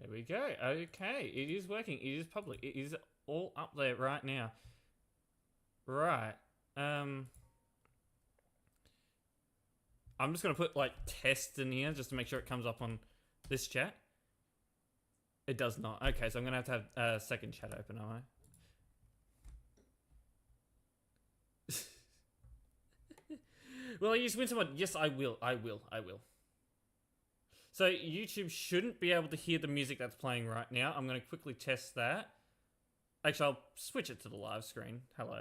There we go. Okay, it is working. It is public. It is all up there right now. Right. I'm just gonna put like test in here just to make sure it comes up on this chat. It does not. Okay, so I'm gonna have a second chat open, am I? Well, use winter mod. Yes, I will. I will. So YouTube shouldn't be able to hear the music that's playing right now. I'm going to quickly test that. Actually, I'll switch it to the live screen. Hello.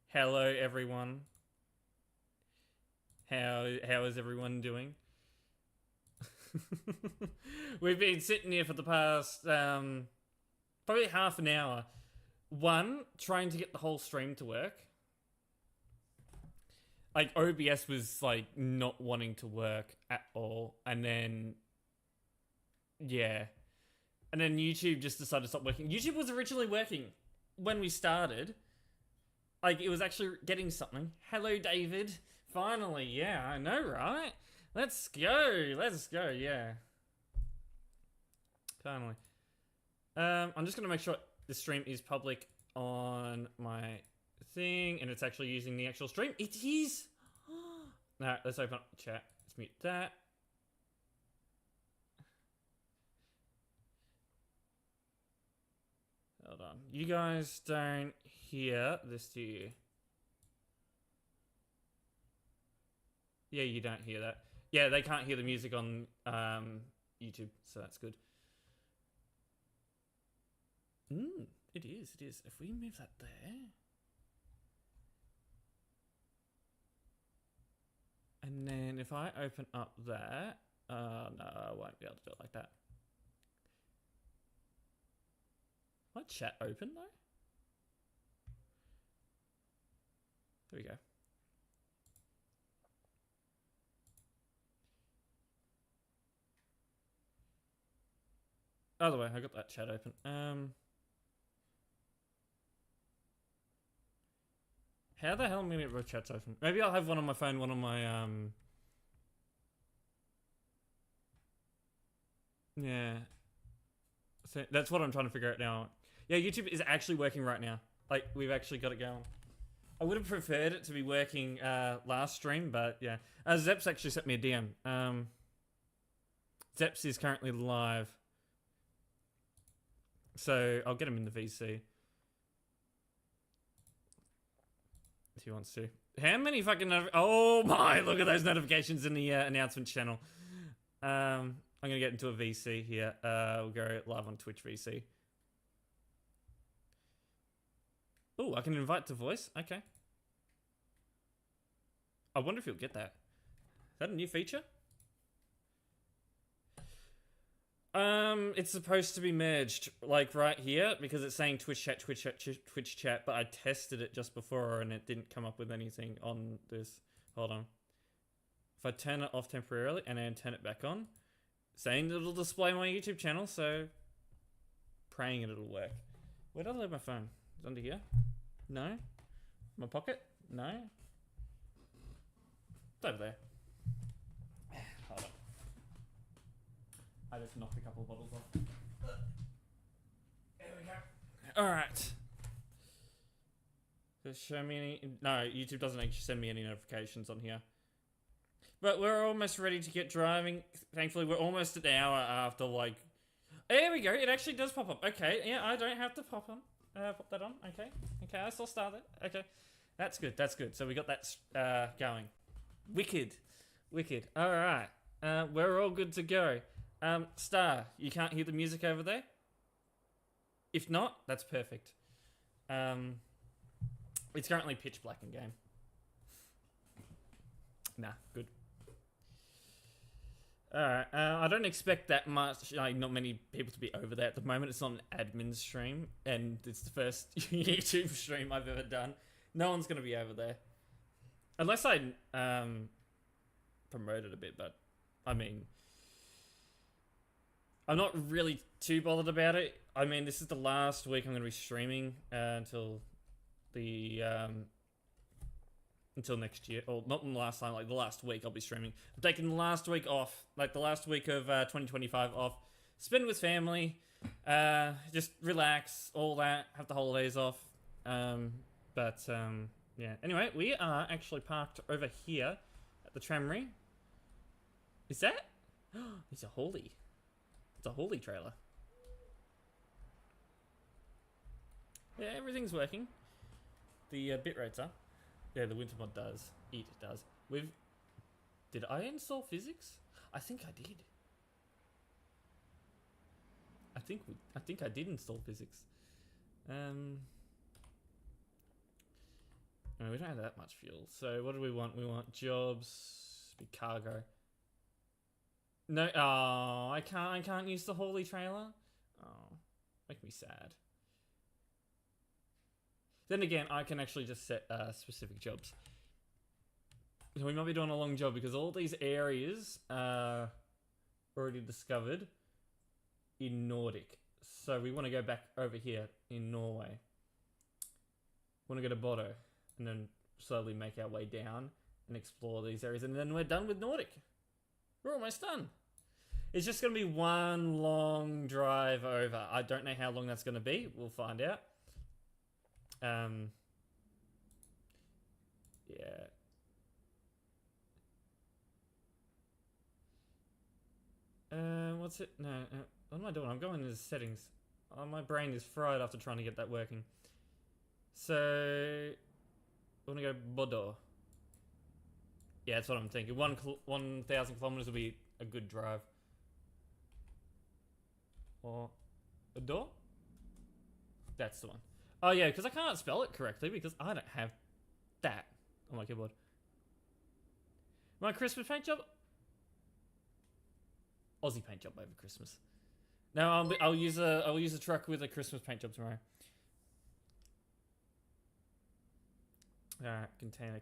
Hello, everyone. How is everyone doing? We've been sitting here for the past probably half an hour. One, trying to get the whole stream to work. Like, OBS was, like, not wanting to work at all. And then, yeah. And then YouTube just decided to stop working. YouTube was originally working when we started. Like, it was actually getting something. Hello, David. Finally, yeah, I know, right? Let's go, yeah. Finally. I'm just going to make sure the stream is public on my thing, and it's actually using the actual stream. It is. Now let's open up the chat. Let's mute that. Hold on. You guys don't hear this, do you? Yeah, you don't hear that. Yeah, they can't hear the music on YouTube, so that's good. It is. If we move that there. And then if I open up that, no, I won't be able to do it like that. My chat open though? There we go. Other way, I got that chat open. How the hell am I gonna get both chats open? Maybe I'll have one on my phone, one on my yeah. So that's what I'm trying to figure out now. Yeah, YouTube is actually working right now. Like, we've actually got it going. I would have preferred it to be working last stream, but yeah. Zeps actually sent me a DM. Zeps is currently live. So I'll get him in the VC. If he wants to. How many fucking oh my, look at those notifications in the announcement channel. I'm gonna get into a VC here. We'll go live on Twitch VC. Oh, I can invite to voice. Okay. I wonder if you'll get that. Is that a new feature? It's supposed to be merged, like right here, because it's saying Twitch chat, but I tested it just before and it didn't come up with anything on this. Hold on. If I turn it off temporarily and then turn it back on, saying that it'll display my YouTube channel, so praying it'll work. Where did I leave my phone? It's under here? No? My pocket? No? It's over there. Hold on. I just knocked a couple of bottles off. There we go. Alright. Just show me any... No, YouTube doesn't actually send me any notifications on here. But we're almost ready to get driving. Thankfully, we're almost an hour after, like... There we go. It actually does pop up. Okay, yeah, I don't have to pop that on. Okay. Okay, I still start it. Okay. That's good. So we got that going. Wicked. Alright. We're all good to go. Star, you can't hear the music over there? If not, that's perfect. It's currently pitch black in game. Nah, good. Alright, I don't expect that much, like, not many people to be over there at the moment. It's not an admin stream, and it's the first YouTube stream I've ever done. No one's gonna be over there. Unless I, promote it a bit, but, I mean... I'm not really too bothered about it. I mean, this is the last week I'm going to be streaming until the until next year, or not the last time, like the last week I'll be streaming. I'm taking the last week off, like the last week of 2025 off, spend with family, just relax, all that, have the holidays off. Yeah. Anyway, we are actually parked over here at the tramway. Is that? It's a Holy. It's a Holy trailer. Yeah, everything's working. The bit rates are. Yeah, the winter mod does. It does. Did I install physics? I think I did. I think I did install physics. No, we don't have that much fuel. So what do we want? We want jobs, be cargo. No, oh, I can't use the Holy trailer. Oh, make me sad. Then again, I can actually just set specific jobs. So we might be doing a long job because all these areas are already discovered in Nordic. So we want to go back over here in Norway. Want to go to Bodo and then slowly make our way down and explore these areas. And then we're done with Nordic. We're almost done. It's just going to be one long drive over. I don't know how long that's going to be. We'll find out. Yeah. What's it? No, what am I doing? I'm going into settings. Oh, my brain is fried after trying to get that working. So, I want to go Bodo. Yeah, that's what I'm thinking. 1,000 kilometers will be a good drive. Or Bodo? That's the one. Oh yeah, because I can't spell it correctly because I don't have that on my keyboard. My Christmas paint job? Aussie paint job over Christmas. No, I'll use a truck with a Christmas paint job tomorrow. Alright, container.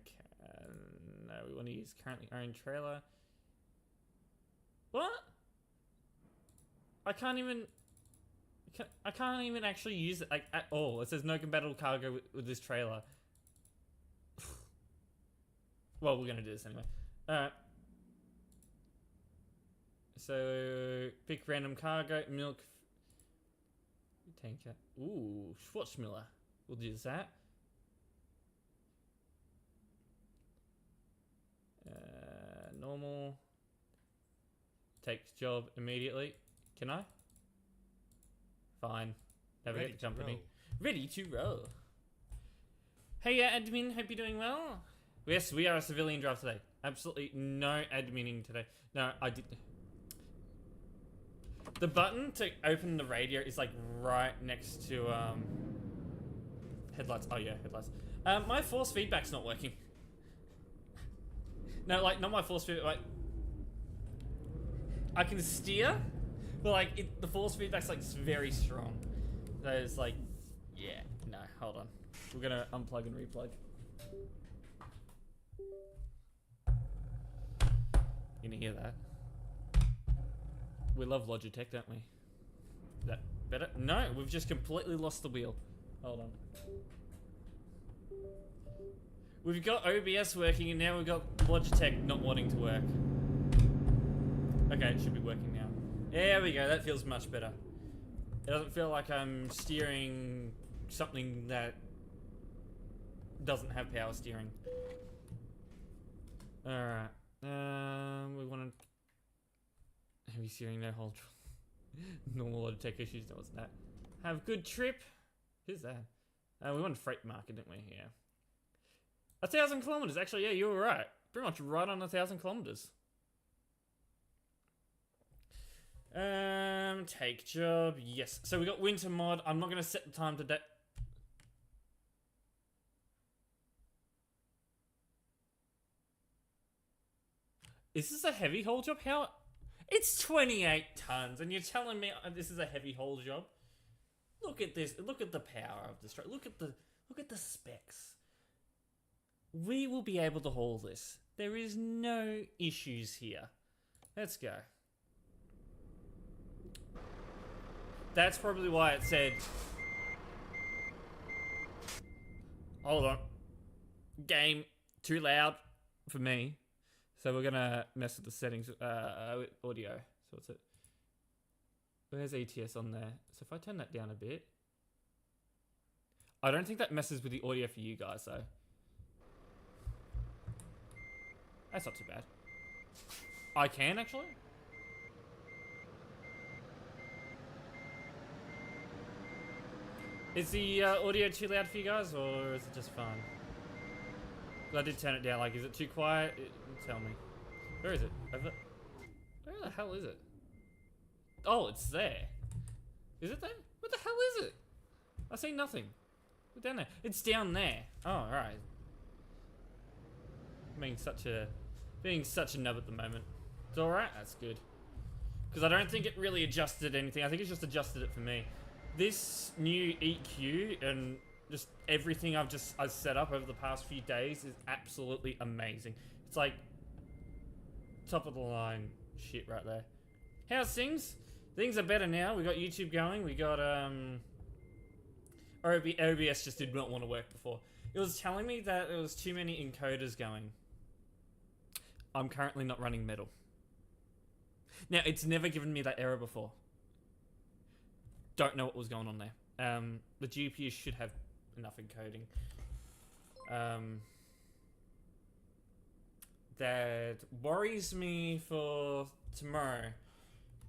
No, we want to use currently owned trailer. What? I can't even actually use it like at all. It says no compatible cargo with this trailer. Well, we're gonna do this anyway. Alright. So pick random cargo, milk, tanker. Ooh, Schwarzmüller. We'll do that. Normal. Takes job immediately. Can I? Fine. Navigate the company. Ready to roll. Hey, admin. Hope you're doing well. Yes, we are a civilian drive today. Absolutely no adminning today. No, I did. The button to open the radio is like right next to headlights. Oh yeah, headlights. My force feedback's not working. No, like not my force feedback. Like I can steer, but like the force feedback's like very strong. So it's like, yeah, no, hold on. We're gonna unplug and replug. You gonna hear that? We love Logitech, don't we? Is that better? No, we've just completely lost the wheel. Hold on. We've got OBS working and now we've got Logitech not wanting to work. Okay, it should be working now. There we go, that feels much better. It doesn't feel like I'm steering something that doesn't have power steering. Alright. We want to... Heavy steering, no hold. Normal Logitech issues, no it's that. Have good trip. Who's that? We wanted freight market, didn't we? Yeah. 1,000 kilometers. Actually, yeah, you were right. Pretty much right on 1,000 kilometers. Take job. Yes. So we got winter mod. I'm not going to set the time to that. Is this a heavy haul job? How? It's 28 tons, and you're telling me this is a heavy haul job? Look at this. Look at the power of this truck. Look at the specs. We will be able to haul this. There is no issues here. Let's go. That's probably why it said... Hold on. Game too loud for me. So we're gonna mess with the settings. Audio. So what's it? Where's ETS on there? So if I turn that down a bit. I don't think that messes with the audio for you guys though. That's not too bad. I can actually? Is the audio too loud for you guys, or is it just fine? I did turn it down. Like, is it too quiet? Tell me. Where is it? Over. Where the hell is it? Oh, it's there. Is it there? What the hell is it? I see nothing. We're down there. It's down there. Oh, alright. Being such a nub at the moment. It's alright. That's good. Because I don't think it really adjusted anything. I think it's just adjusted it for me. This new EQ and just everything I've set up over the past few days is absolutely amazing. It's like top of the line shit right there. How's things? Things are better now. We got YouTube going. We got OBS just did not want to work before. It was telling me that there was too many encoders going. I'm currently not running metal. Now, it's never given me that error before. Don't know what was going on there. The GPU should have enough encoding. That worries me for tomorrow,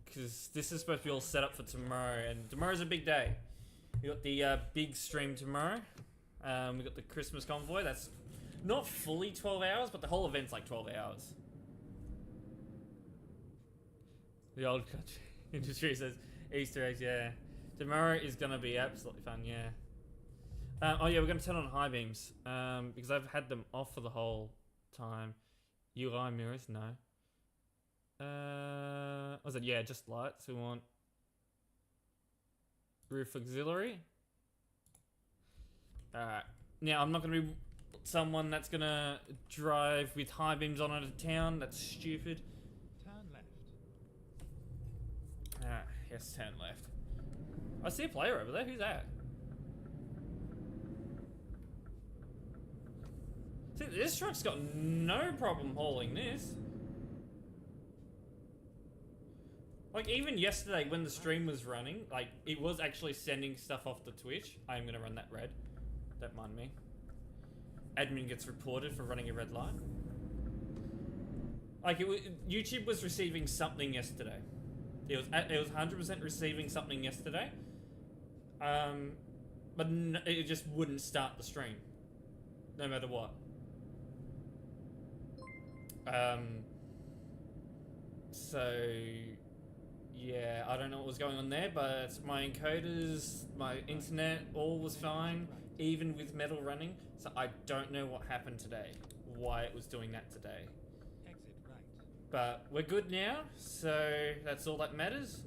because this is supposed to be all set up for tomorrow, and tomorrow's a big day. We got the big stream tomorrow. We got the Christmas convoy. That's not fully 12 hours, but the whole event's like 12 hours. The old industry says Easter eggs, yeah. Tomorrow is gonna be absolutely fun, yeah. Oh yeah, we're gonna turn on high beams because I've had them off for the whole time. UI mirrors, no. What was it? Yeah, just lights. We want roof auxiliary. Alright. Now I'm not gonna be someone that's gonna drive with high beams on out of town. That's stupid. Turn left. Yes, turn left. I see a player over there. Who's that? See, this truck's got no problem hauling this. Like, even yesterday when the stream was running, like, it was actually sending stuff off to Twitch. I am going to run that red. Don't mind me. Admin gets reported for running a red light. Like, YouTube was receiving something yesterday. It was 100% receiving something yesterday. But it just wouldn't start the stream. No matter what. So yeah, I don't know what was going on there, but my encoders, my internet, all was fine, even with metal running. So I don't know what happened today, why it was doing that today. Exit right. But we're good now, so that's all that matters.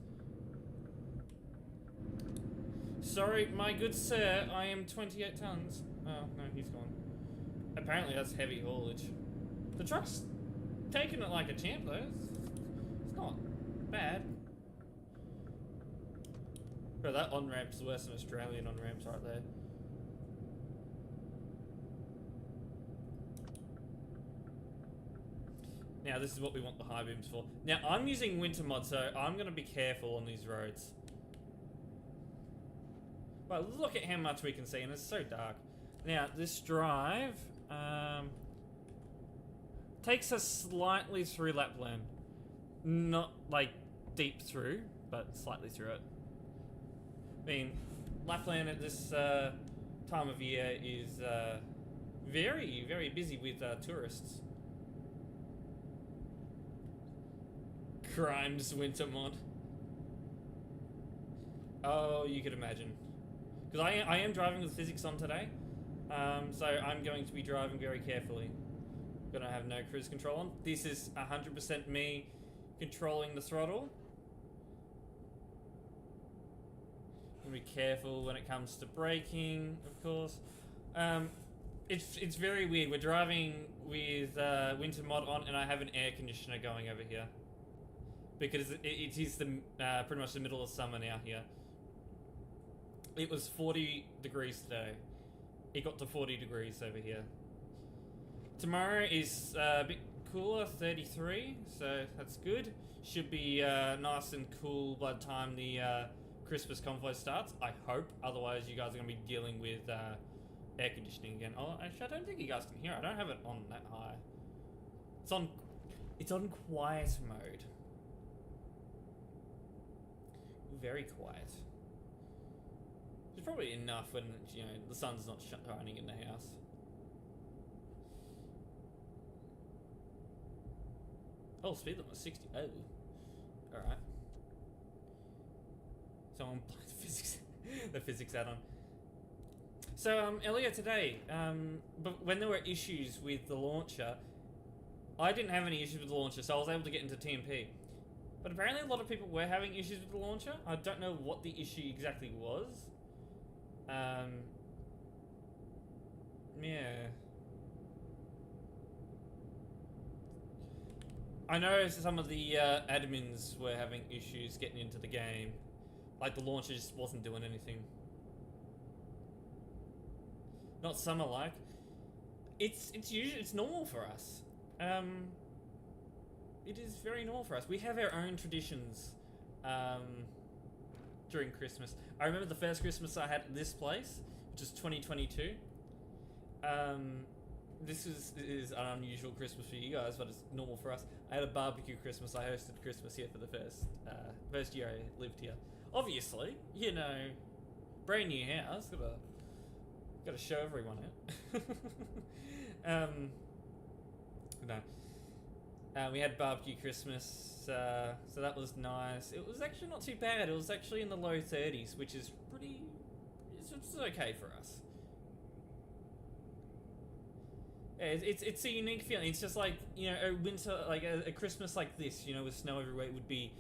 Sorry, my good sir, I am 28 tons. Oh, no, he's gone. Apparently that's heavy haulage. The truck's taking it like a champ, though. It's not bad. Bro, that on-ramp's worse than Australian on-ramps right there. Now, this is what we want the high beams for. Now, I'm using winter mod, so I'm going to be careful on these roads. But look at how much we can see, and it's so dark. Now, this drive takes us slightly through Lapland. Not, like, deep through, but slightly through it. I mean, Lapland at this time of year is very, very busy with tourists. Crimes winter mod. Oh, you could imagine. Because I am driving with physics on today, so I'm going to be driving very carefully. Gonna have no cruise control on. This is 100% me controlling the throttle. Gonna be careful when it comes to braking, of course. It's very weird. We're driving with winter mod on, and I have an air conditioner going over here because it is the pretty much the middle of summer now here. It was 40 degrees today. It got to 40 degrees over here. Tomorrow is a bit cooler, 33, so that's good. Should be nice and cool by the time the Christmas convoy starts, I hope. Otherwise, you guys are going to be dealing with air conditioning again. Oh, actually, I don't think you guys can hear it. I don't have it on that high. It's on quiet mode. Very quiet. It's probably enough when, you know, the sun's not shining in the house. Oh, speed limit was 60. Oh. Alright. Someone played the physics, the physics add-on. So, earlier today, but when there were issues with the launcher, I didn't have any issues with the launcher, so I was able to get into TMP. But apparently a lot of people were having issues with the launcher. I don't know what the issue exactly was. Yeah. I know some of the admins were having issues getting into the game. Like the launcher just wasn't doing anything. Not summer-like. It's normal for us. It is very normal for us. We have our own traditions during Christmas. I remember the first Christmas I had at this place, which is 2022. This is an unusual Christmas for you guys, but it's normal for us. I had a barbecue Christmas. I hosted Christmas here for the first year I lived here. Obviously, you know, brand new house. Gotta show everyone it. No. We had barbecue Christmas, so that was nice. It was actually not too bad. It was actually in the low 30s, which is pretty... It's okay for us. Yeah, it's a unique feeling. It's just like, you know, a winter, like a Christmas like this, you know, with snow everywhere, it would be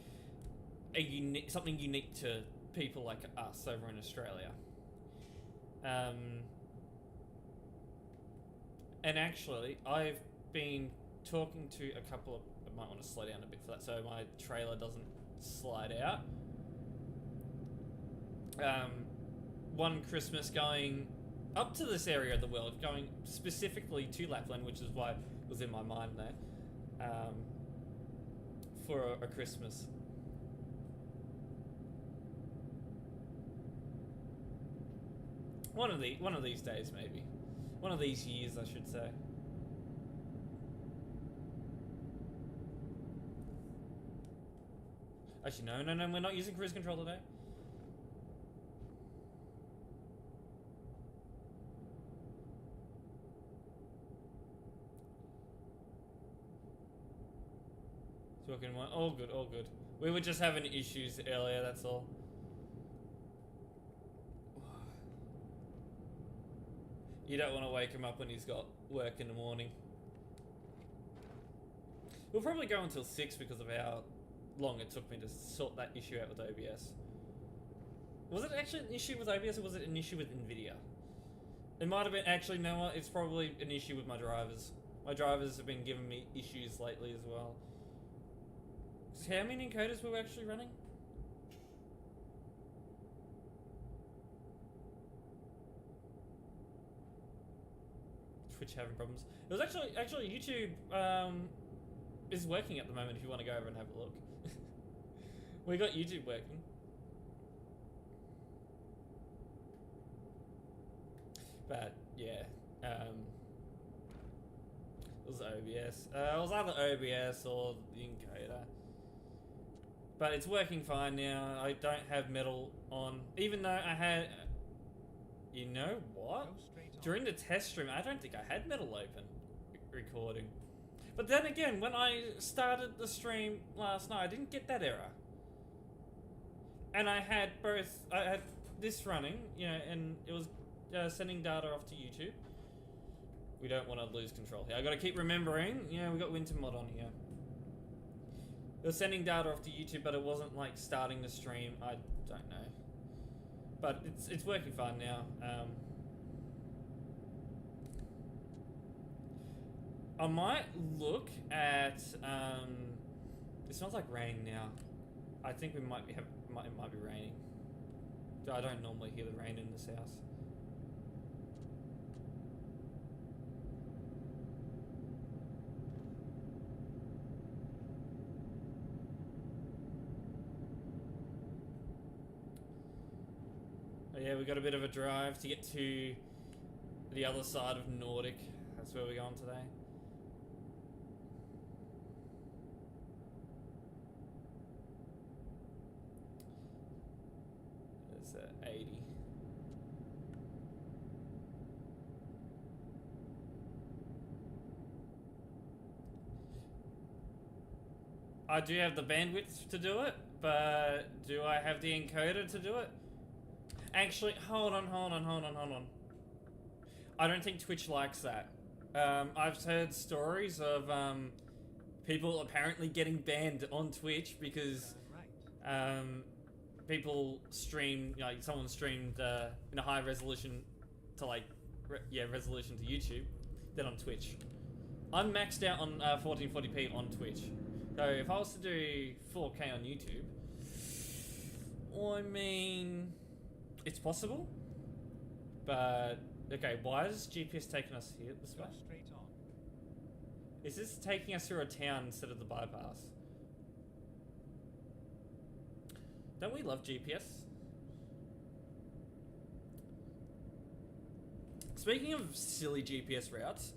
something unique to people like us over in Australia. And actually, I've been talking to a couple of... I might want to slow down a bit for that so my trailer doesn't slide out. One Christmas going up to this area of the world, going specifically to Lapland, which is why it was in my mind there, for a Christmas. One of these days, maybe. One of these years, I should say. Actually, no, we're not using cruise control today. Talking one, all good. We were just having issues earlier, that's all. You don't want to wake him up when he's got work in the morning. We'll probably go until 6 because of how long it took me to sort that issue out with OBS. Was it actually an issue with OBS or was it an issue with Nvidia? It might have been... Actually, no, what? It's probably an issue with my drivers. My drivers have been giving me issues lately as well. So how many encoders were we actually running? Twitch having problems. It was actually YouTube is working at the moment if you want to go over and have a look. We got YouTube working. But yeah, it was OBS. It was either OBS or the encoder. But it's working fine now. I don't have metal on, even though I had... You know what? During the test stream, I don't think I had metal open recording. But then again, when I started the stream last night, I didn't get that error. And I had this running, you know, and it was sending data off to YouTube. We don't want to lose control here. I got to keep remembering, you know, we got winter mod on here. It was sending data off to YouTube, but it wasn't like starting the stream. I don't know. But it's working fine now. I might look at... it smells like rain now. I think we might be it might be raining. I don't normally hear the rain in this house. But yeah, we got a bit of a drive to get to the other side of Nordic. That's where we're going today. It's 80. I do have the bandwidth to do it, but do I have the encoder to do it? Actually, hold on. I don't think Twitch likes that. I've heard stories of people apparently getting banned on Twitch because people stream, like someone streamed in a high resolution to resolution to YouTube, then on Twitch. I'm maxed out on 1440p on Twitch. So if I was to do 4K on YouTube, I mean, it's possible, but okay, why is GPS taking us here this way? Straight on. Is this taking us through a town instead of the bypass? Don't we love GPS? Speaking of silly GPS routes,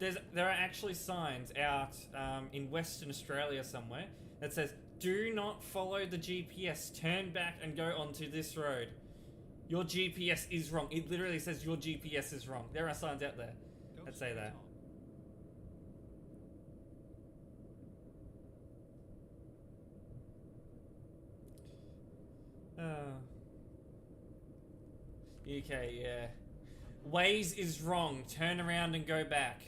there are actually signs out in Western Australia somewhere that says, "Do not follow the GPS. Turn back and go onto this road. Your GPS is wrong." It literally says your GPS is wrong. There are signs out there that say that. UK, yeah. Waze is wrong. Turn around and go back.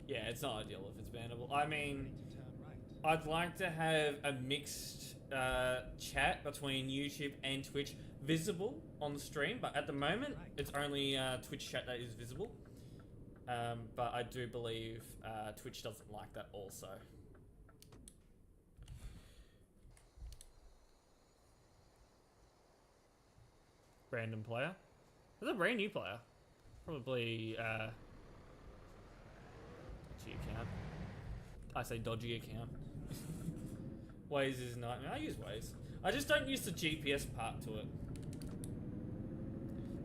Yeah, it's not ideal if it's bannable. I mean, I'd like to have a mixed chat between YouTube and Twitch visible on the stream, but at the moment, it's only Twitch chat that is visible. But I do believe Twitch doesn't like that also. Random player. There's a brand new player. Probably dodgy account. I say dodgy account. Waze is nightmare. I use Waze. I just don't use the GPS part to it.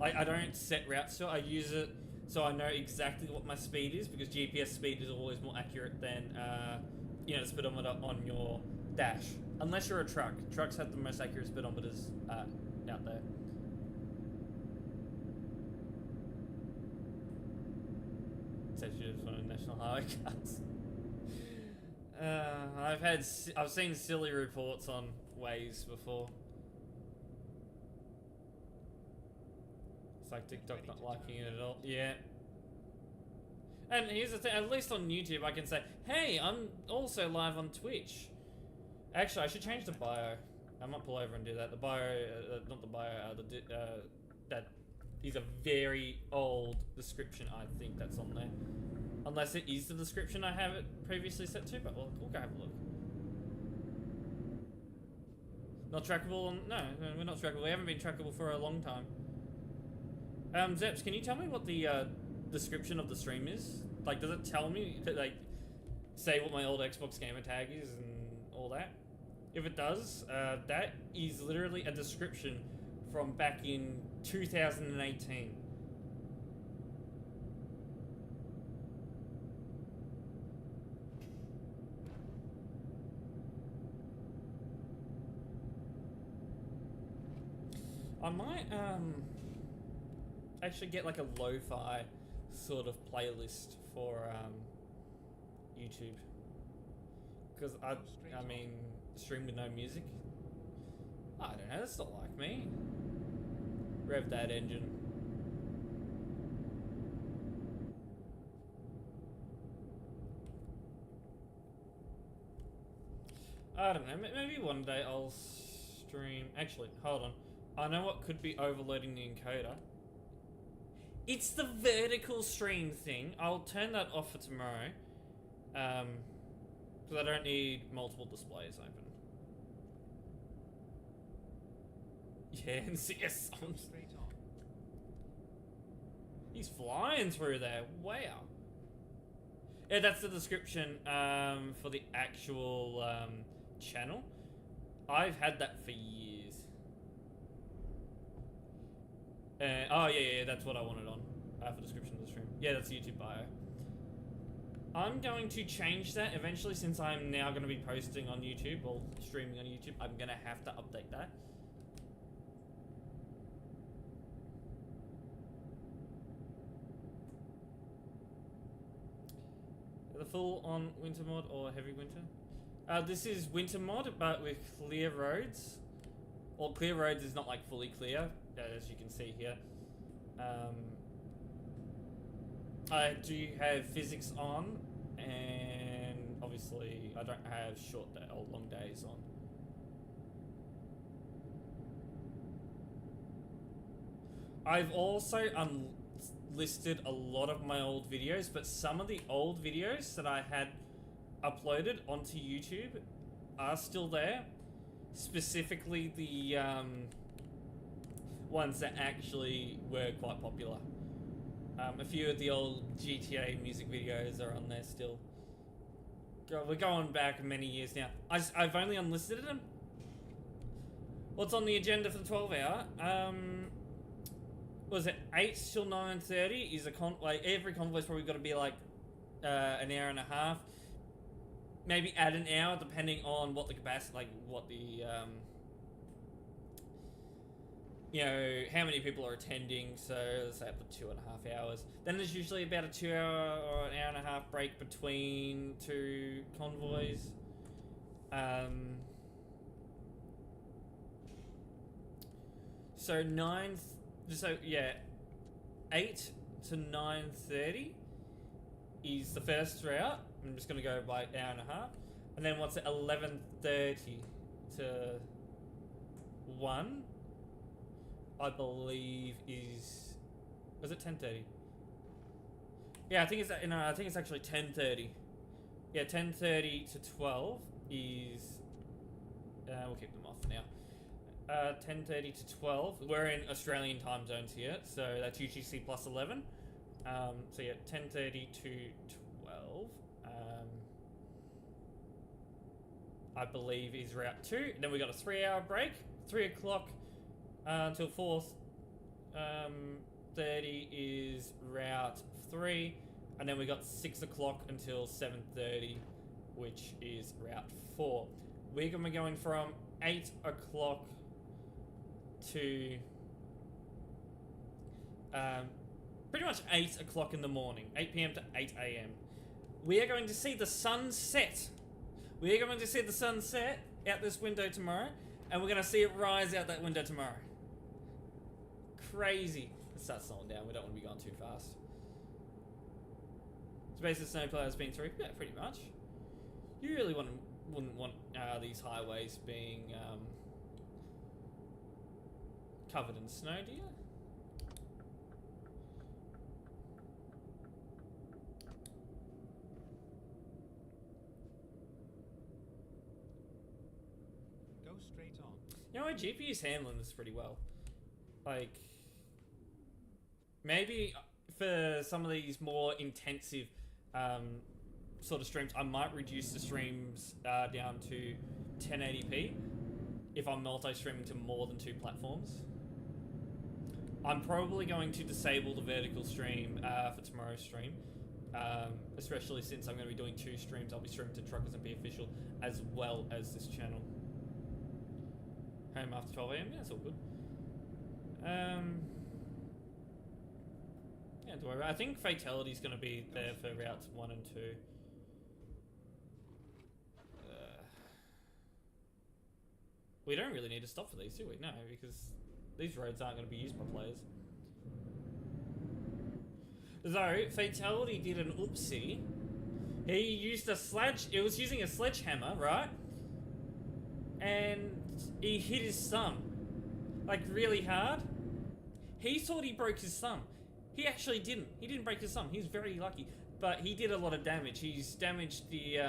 Like, I don't set routes to it. I use it so I know exactly what my speed is, because GPS speed is always more accurate than the speedometer on your dash. Unless you're a truck. Trucks have the most accurate speedometers out there. Essentially just one of the national highway cuts. I've seen silly reports on Waze before. It's like TikTok not liking it at all. Yeah. And here's the thing, at least on YouTube I can say, hey, I'm also live on Twitch. Actually, I should change the bio. I might pull over and do that. The bio, not the bio, that is a very old description, I think, that's on there. Unless it is the description I have it previously set to, but we'll go have a look. Not trackable on... No, we're not trackable. We haven't been trackable for a long time. Zeps, can you tell me what the description of the stream is? Like, does it tell me, like, say what my old Xbox gamer tag is and all that? If it does, that is literally a description from back in 2018. I might actually get like a lo-fi sort of playlist for YouTube, because I mean, stream with no music, I don't know, that's not like me. Rev that engine. I don't know, maybe one day I'll stream. Actually, hold on. I know what could be overloading the encoder. It's the vertical stream thing. I'll turn that off for tomorrow. Because I don't need multiple displays open. Yeah, and CS songs. He's flying through there. Wow. Yeah, that's the description for the actual channel. I've had that for years. Oh yeah, that's what I wanted on for description of the stream. Yeah, that's the YouTube bio. I'm going to change that eventually, since I'm now going to be posting on YouTube or streaming on YouTube. I'm going to have to update that. The full on winter mod or heavy winter? This is winter mod, but with clear roads. Well, clear roads is not like fully clear, as you can see here. I do have physics on, and obviously I don't have short day or long days on. I've also listed a lot of my old videos, but some of the old videos that I had uploaded onto YouTube are still there. Specifically the ones that actually were quite popular. A few of the old GTA music videos are on there still. We're going back many years now. I've only unlisted them. What's on the agenda for the 12 hour? Was it 8 till 9:30? Is like every convoy's probably got to be like an hour and a half, maybe add an hour depending on what the capacity, like what the you know, how many people are attending. So let's say up to 2.5 hours. Then there's usually about a 2 hour or an hour and a half break between two convoys. So 8 to 9:30 is the first route. I'm just gonna go by hour and a half, and then what's it? 11:30 to 1, I believe was it 10:30? Yeah, I think it's I think it's actually 10:30. Yeah, 10:30 to 12 is. We'll keep them off for now. 10:30 to 12. We're in Australian time zones here, so that's UTC plus 11. So yeah, 10:30 to 12. I believe is route 2. Then we got a 3-hour break. 3 o'clock until 4:30 is route 3, and then we got 6 o'clock until 7:30, which is route 4. We're gonna be going from 8 o'clock to pretty much 8 o'clock in the morning, 8 p.m. to 8 a.m. We are going to see the sun set. We are going to see the sun set out this window tomorrow, and we're going to see it rise out that window tomorrow. Crazy. Let's start slowing down. We don't want to be going too fast. So basically, snowplow has been through. Yeah, pretty much. You really wouldn't want these highways being covered in snow, do you? Go straight on. You know, my GPU's handling this pretty well. Like, maybe for some of these more intensive sort of streams, I might reduce the streams down to 1080p if I'm multi-streaming to more than 2 platforms. I'm probably going to disable the vertical stream for tomorrow's stream, especially since I'm going to be doing 2 streams. I'll be streaming to TruckersMP Official as well as this channel. Home after 12 AM, yeah, that's all good. Yeah, don't worry. I think Fatality's going to be there for routes 1 and 2. We don't really need to stop for these, do we? No, because these roads aren't going to be used by players. Though, Fatality did an oopsie. He used it was using a sledgehammer, right? And he hit his thumb. Like, really hard. He thought he broke his thumb. He actually didn't. He didn't break his thumb. He's very lucky. But he did a lot of damage. He's damaged the,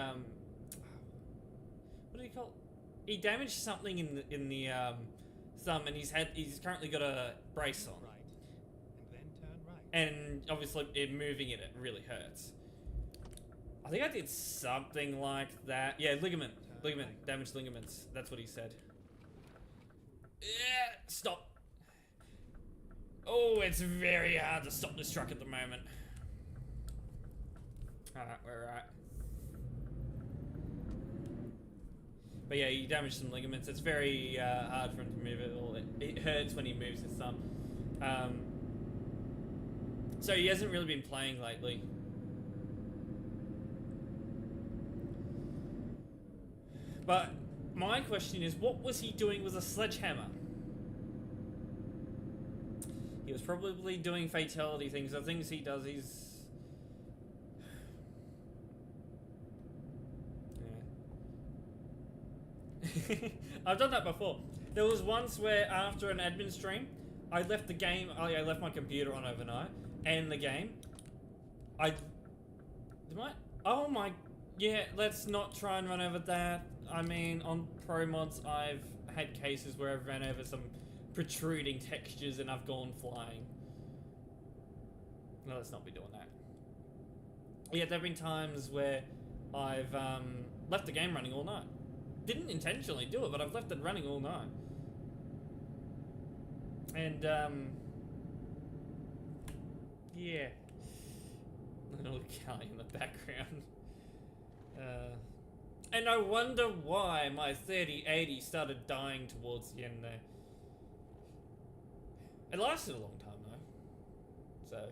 what do you call it? He damaged something in the thumb, and he's currently got a brace on. Right. And then turn right. And obviously, moving it really hurts. I think I did something like that. Yeah, ligament. Damaged ligaments. That's what he said. Yeah, stop. Oh, it's very hard to stop this truck at the moment. Alright, we're right. But yeah, he damaged some ligaments. It's very hard for him to move it all. It hurts when he moves his thumb. So he hasn't really been playing lately. But my question is, what was he doing with a sledgehammer? He was probably doing fatality things. The things he does, he's... Yeah. I've done that before. There was once where after an admin stream, I left the game, I left my computer on overnight, and the game, oh my, yeah, let's not try and run over that. I mean, on pro mods, I've had cases where I've ran over some protruding textures and I've gone flying. No, let's not be doing that. Yeah, there have been times where I've left the game running all night. Didn't intentionally do it, but I've left it running all night. And, yeah. Little guy in the background. And I wonder why my 3080 started dying towards the end there. It lasted a long time though. So.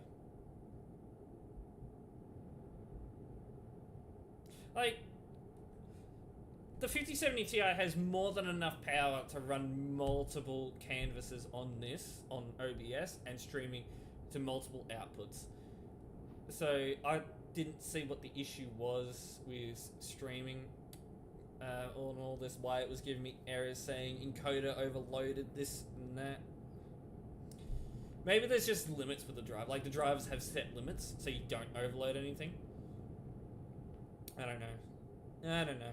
Like, the 5070 Ti has more than enough power to run multiple canvases on this, on OBS, and streaming to multiple outputs. So I didn't see what the issue was with streaming on all this, why it was giving me errors saying encoder overloaded this and that. Maybe there's just limits with the drive, like the drivers have set limits so you don't overload anything. I don't know.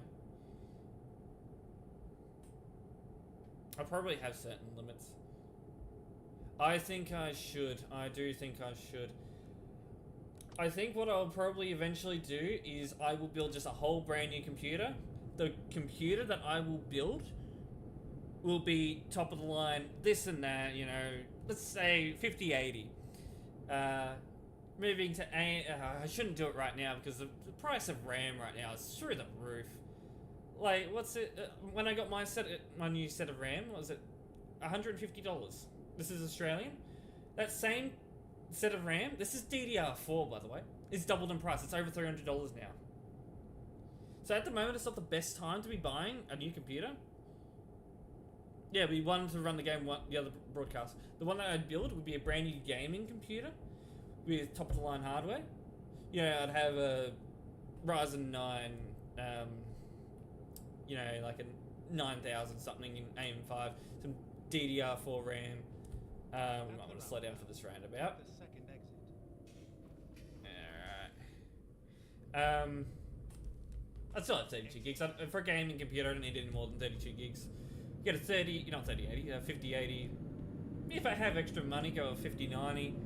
I probably have certain limits. I think I should. I do think I should. I think what I'll probably eventually do is I will build just a whole brand new computer. The computer that I will build will be top of the line, this and that, you know, let's say 5080. Moving to I shouldn't do it right now because the price of RAM right now is through the roof. Like, what's it? When I got my new set of RAM, what was it? $150. This is Australian. That same set of RAM, this is DDR4 by the way, is doubled in price. It's over $300 now. So at the moment, it's not the best time to be buying a new computer. Yeah, we wanted to run the game, the other broadcast. The one that I'd build would be a brand new gaming computer with top of the line hardware. You know, I'd have a Ryzen 9, you know, like a 9000 something in AM5, some DDR4 RAM. We might want to slow down for this roundabout. The second exit. Alright. I still have 32 gigs. For a gaming computer, I don't need any more than 32 gigs. Get a 5080. If I have extra money, go a 5090.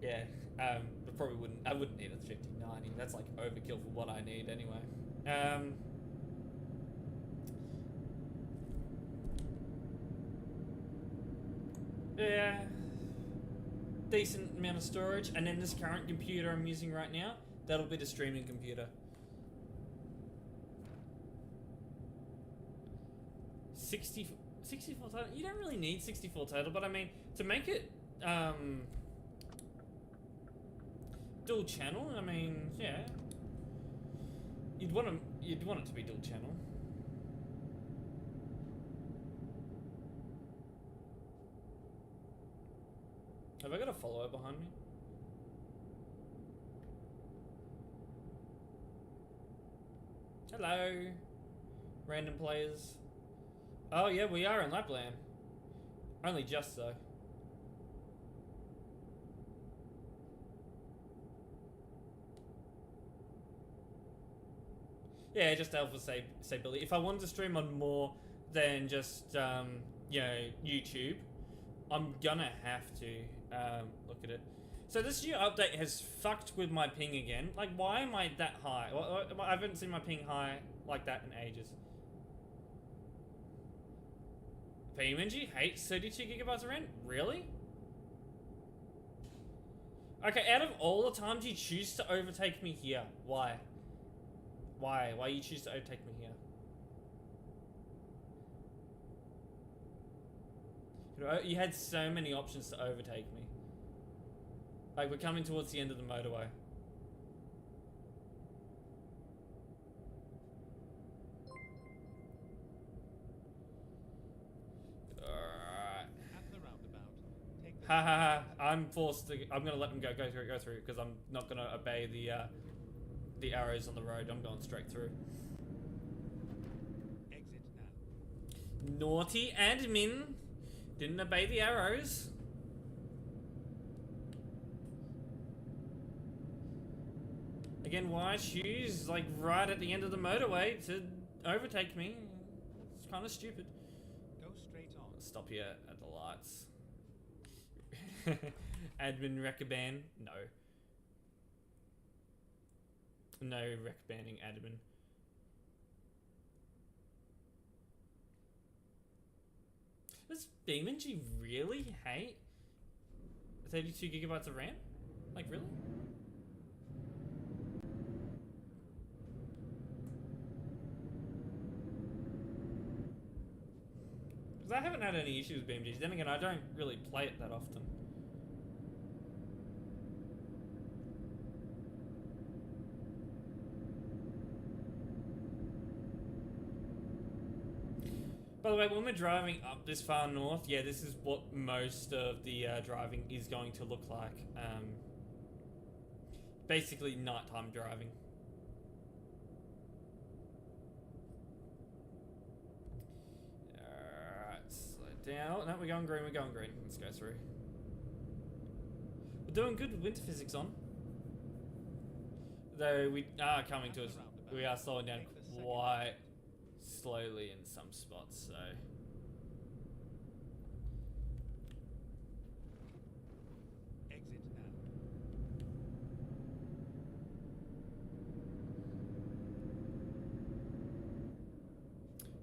Yeah, I wouldn't need a 5090. That's like overkill for what I need anyway. Yeah, decent amount of storage, and then this current computer I'm using right now, that'll be the streaming computer. 64 total. You don't really need 64 total, but I mean, to make it dual channel, I mean, yeah, you'd want it to be dual channel. Have I got a follower behind me? Hello, random players. Oh yeah, we are in Lapland. Only just though. Yeah, just to help us say Billy. If I wanted to stream on more than just you know, YouTube, I'm gonna have to look at it. So this new update has fucked with my ping again. Like, why am I that high? I haven't seen my ping high like that in ages. PMG hates 32 gigabytes of RAM? Really? Okay, out of all the times you choose to overtake me here, why? Why you choose to overtake me here? You had so many options to overtake me. Like, we're coming towards the end of the motorway. Alright. Ha ha ha. I'm forced to... I'm gonna let them go through, because I'm not gonna obey the arrows on the road. I'm going straight through. Exit now. Naughty admin. Didn't obey the arrows. Again, why choose, like, right at the end of the motorway to overtake me? It's kind of stupid. Go straight on. Stop here at the lights. Admin rec-ban? No. No rec-banning admin. Does BeamNG really hate 32 gigabytes of RAM? Like, really? Because I haven't had any issues with BeamNG. Then again, I don't really play it that often. By the way, when we're driving up this far north, yeah, this is what most of the driving is going to look like. Basically, nighttime driving. Alright, slow down. Oh, no, we're going green, Let's go through. We're doing good with winter physics on. Though we are coming to us, we are slowing down quite slowly in some spots, so. Exit now.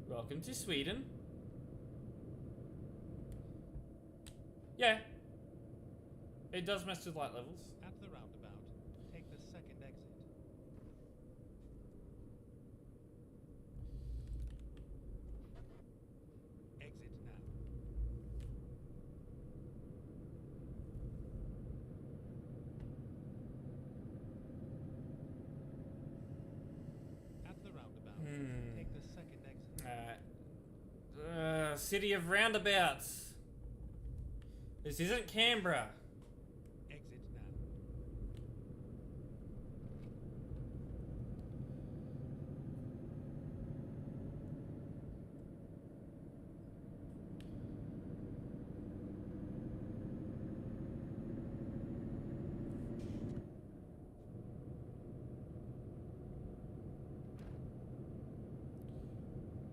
Welcome to Sweden. Yeah. It does mess with light levels. At the roundabout, take the second exit. Exit now. At the roundabout, take the second exit. Alright. City of roundabouts. This isn't Canberra. Exit now.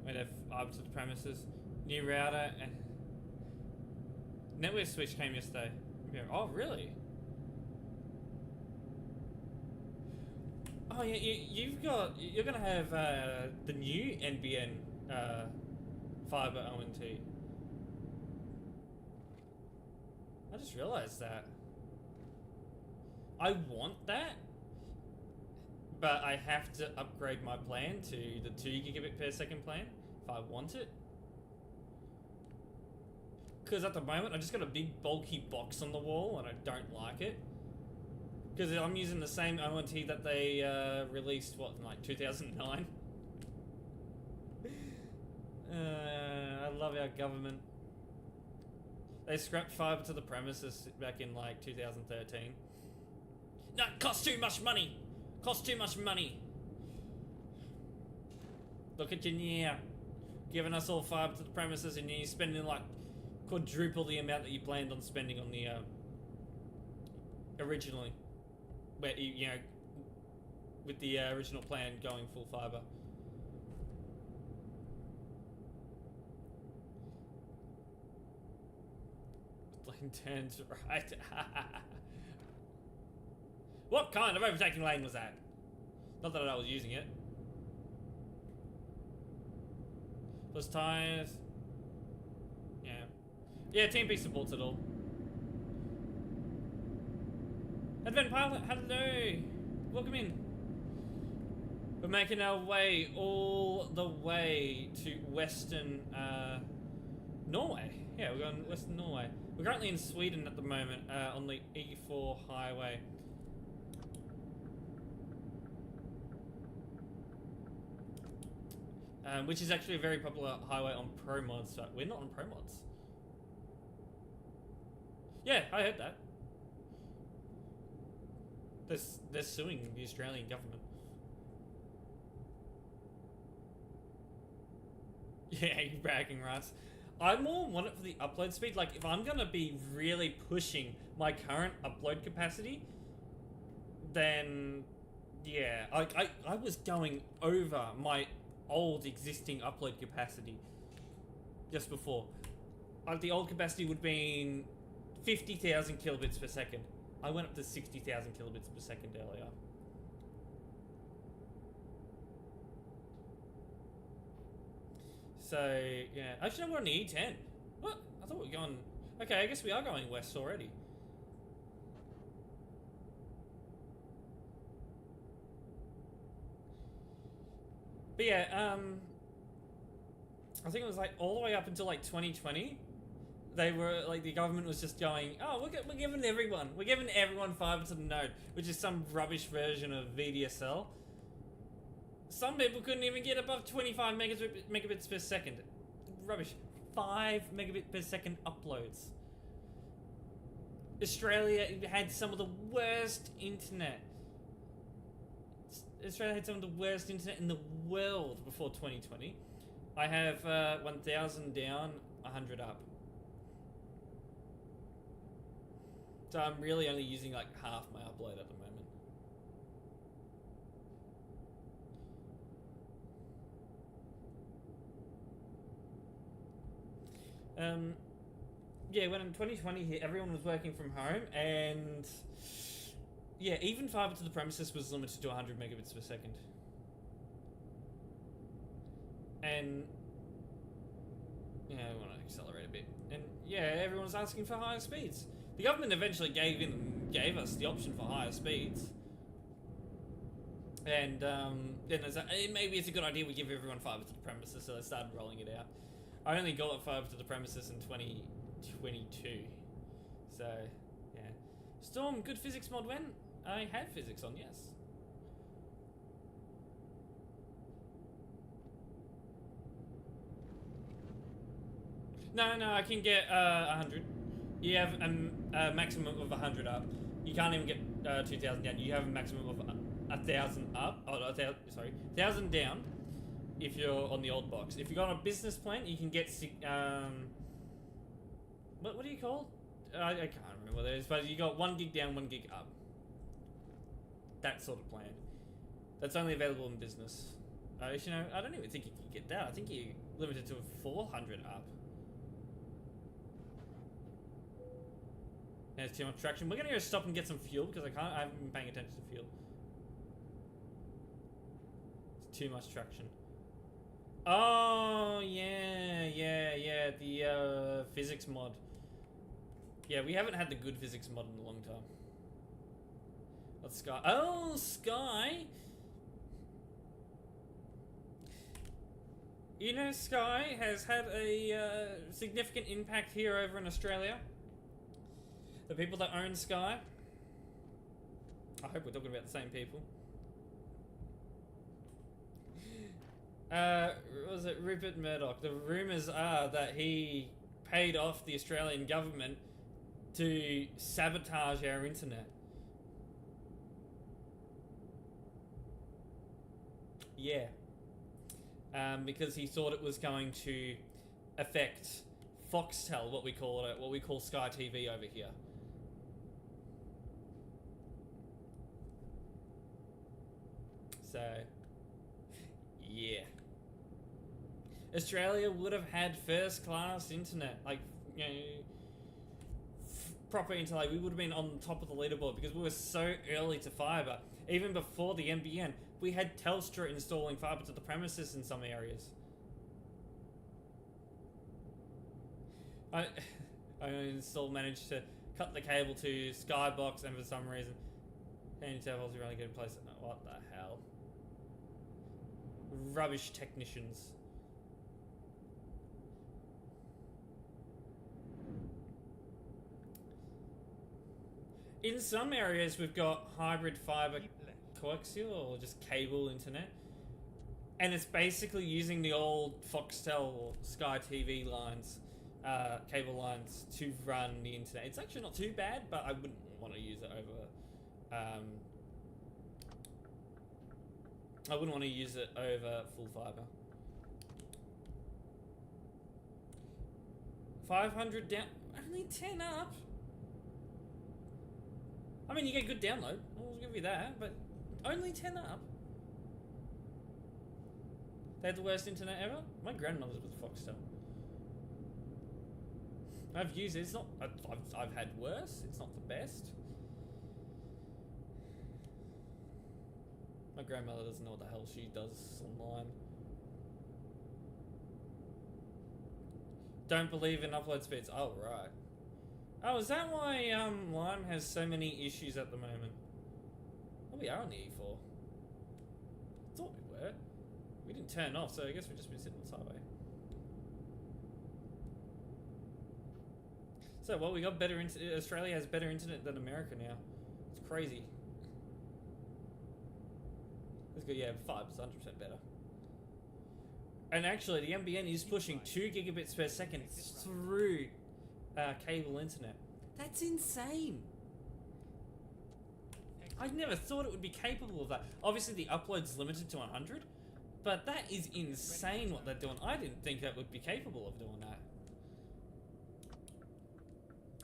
Wait, up to the premises. New router and network switch came yesterday. Yeah. Oh, really? Oh yeah, you're gonna have the new NBN fiber ONT. I just realized that. I want that, but I have to upgrade my plan to the 2 gigabit per second plan if I want it. Because at the moment I just got a big bulky box on the wall and I don't like it. Because I'm using the same ONT that they released, what, in like 2009? I love our government. They scrapped fiber to the premises back in like 2013. No, it costs too much money! Costs too much money! Look at you now. Giving us all fiber to the premises and you're spending like quadruple the amount that you planned on spending on the originally, where you know, with the original plan going full fiber. Lane turns right. What kind of overtaking lane was that? Not that I was using it. Plus tires. Yeah. Yeah, TMP supports it all. Advent Pilot, hello! Welcome in. We're making our way all the way to Western, Norway. Yeah, we're going Western Norway. We're currently in Sweden at the moment, on the E4 highway. Which is actually a very popular highway on Pro Mods. So we're not on Pro Mods. Yeah, I heard that. They're suing the Australian government. Yeah, you bragging rights. I more want it for the upload speed. Like, if I'm gonna be really pushing my current upload capacity, then yeah, I was going over my old existing upload capacity just before. The old capacity would have been 50,000 kilobits per second. I went up to 60,000 kilobits per second earlier. So, yeah. Actually, no, we're on the E10. What? I thought we were going... Okay, I guess we are going west already. But yeah, I think it was like all the way up until like 2020. They were like, the government was just going, oh, we're giving everyone fiber to the node, which is some rubbish version of VDSL. Some people couldn't even get above 25 megabits per second. Rubbish. 5 megabit per second uploads. Australia had some of the worst internet. Australia had some of the worst internet in the world before 2020. I have 1,000 down, 100 up. So I'm really only using like half my upload at the moment. Yeah, when in 2020 hit, everyone was working from home, and yeah, even fiber to the premises was limited to 100 megabits per second. And yeah, I want to accelerate a bit. And yeah, everyone's asking for higher speeds. The government eventually gave us the option for higher speeds. And then there's maybe it's a good idea we give everyone fiber to the premises, so they started rolling it out. I only got fiber to the premises in 2022. So, yeah. Storm, good physics mod when? I had physics on, yes. No, I can get 100. You have a maximum of 100 up. You can't even get 2,000 down. You have a maximum of 1,000 up. Oh, 1,000 down if you're on the old box. If you're on a business plan, you can get... what do you call it? I can't remember what it is, but you got 1 gig down, 1 gig up. That sort of plan. That's only available in business. You know, I don't even think you can get that. I think you're limited to 400 up. There's too much traction. We're gonna go stop and get some fuel because I haven't been paying attention to fuel. It's too much traction. Oh yeah. The physics mod. Yeah, we haven't had the good physics mod in a long time. What's Sky? Oh, Sky. You know, Sky has had a significant impact here over in Australia. The people that own Sky. I hope we're talking about the same people. Was it Rupert Murdoch? The rumours are that he paid off the Australian government to sabotage our internet. Yeah. Because he thought it was going to affect Foxtel, what we call Sky TV over here. So, yeah. Australia would have had first-class internet, like, you know, proper internet, we would have been on top of the leaderboard because we were so early to fiber. Even before the NBN, we had Telstra installing fiber to the premises in some areas. I still managed to cut the cable to Skybox, and for some reason, Handytel was a really good place. What the hell? Rubbish technicians. In some areas, we've got hybrid fiber coaxial or just cable internet, and it's basically using the old Foxtel or Sky TV lines, cable lines to run the internet. It's actually not too bad, but I wouldn't want to use it over. I wouldn't want to use it over full fiber. 500 down, only 10 up. I mean, you get good download. I'll give you that, but only 10 up. They had the worst internet ever. My grandmother's with Foxtel. I've used it. It's not. I've had worse. It's not the best. My grandmother doesn't know what the hell she does online. Don't believe in upload speeds. Oh, right. Oh, is that why Lime has so many issues at the moment? Oh, we are on the E4. I thought we were. We didn't turn off, so I guess we've just been sitting on the highway. So, well, we got better internet. Australia has better internet than America now. It's crazy. It's good, yeah, 5%, 100% better. And actually, the NBN is pushing 2 gigabits per second through cable internet. That's insane. I never thought it would be capable of that. Obviously, the upload's limited to 100, but that is insane what they're doing. I didn't think that would be capable of doing that.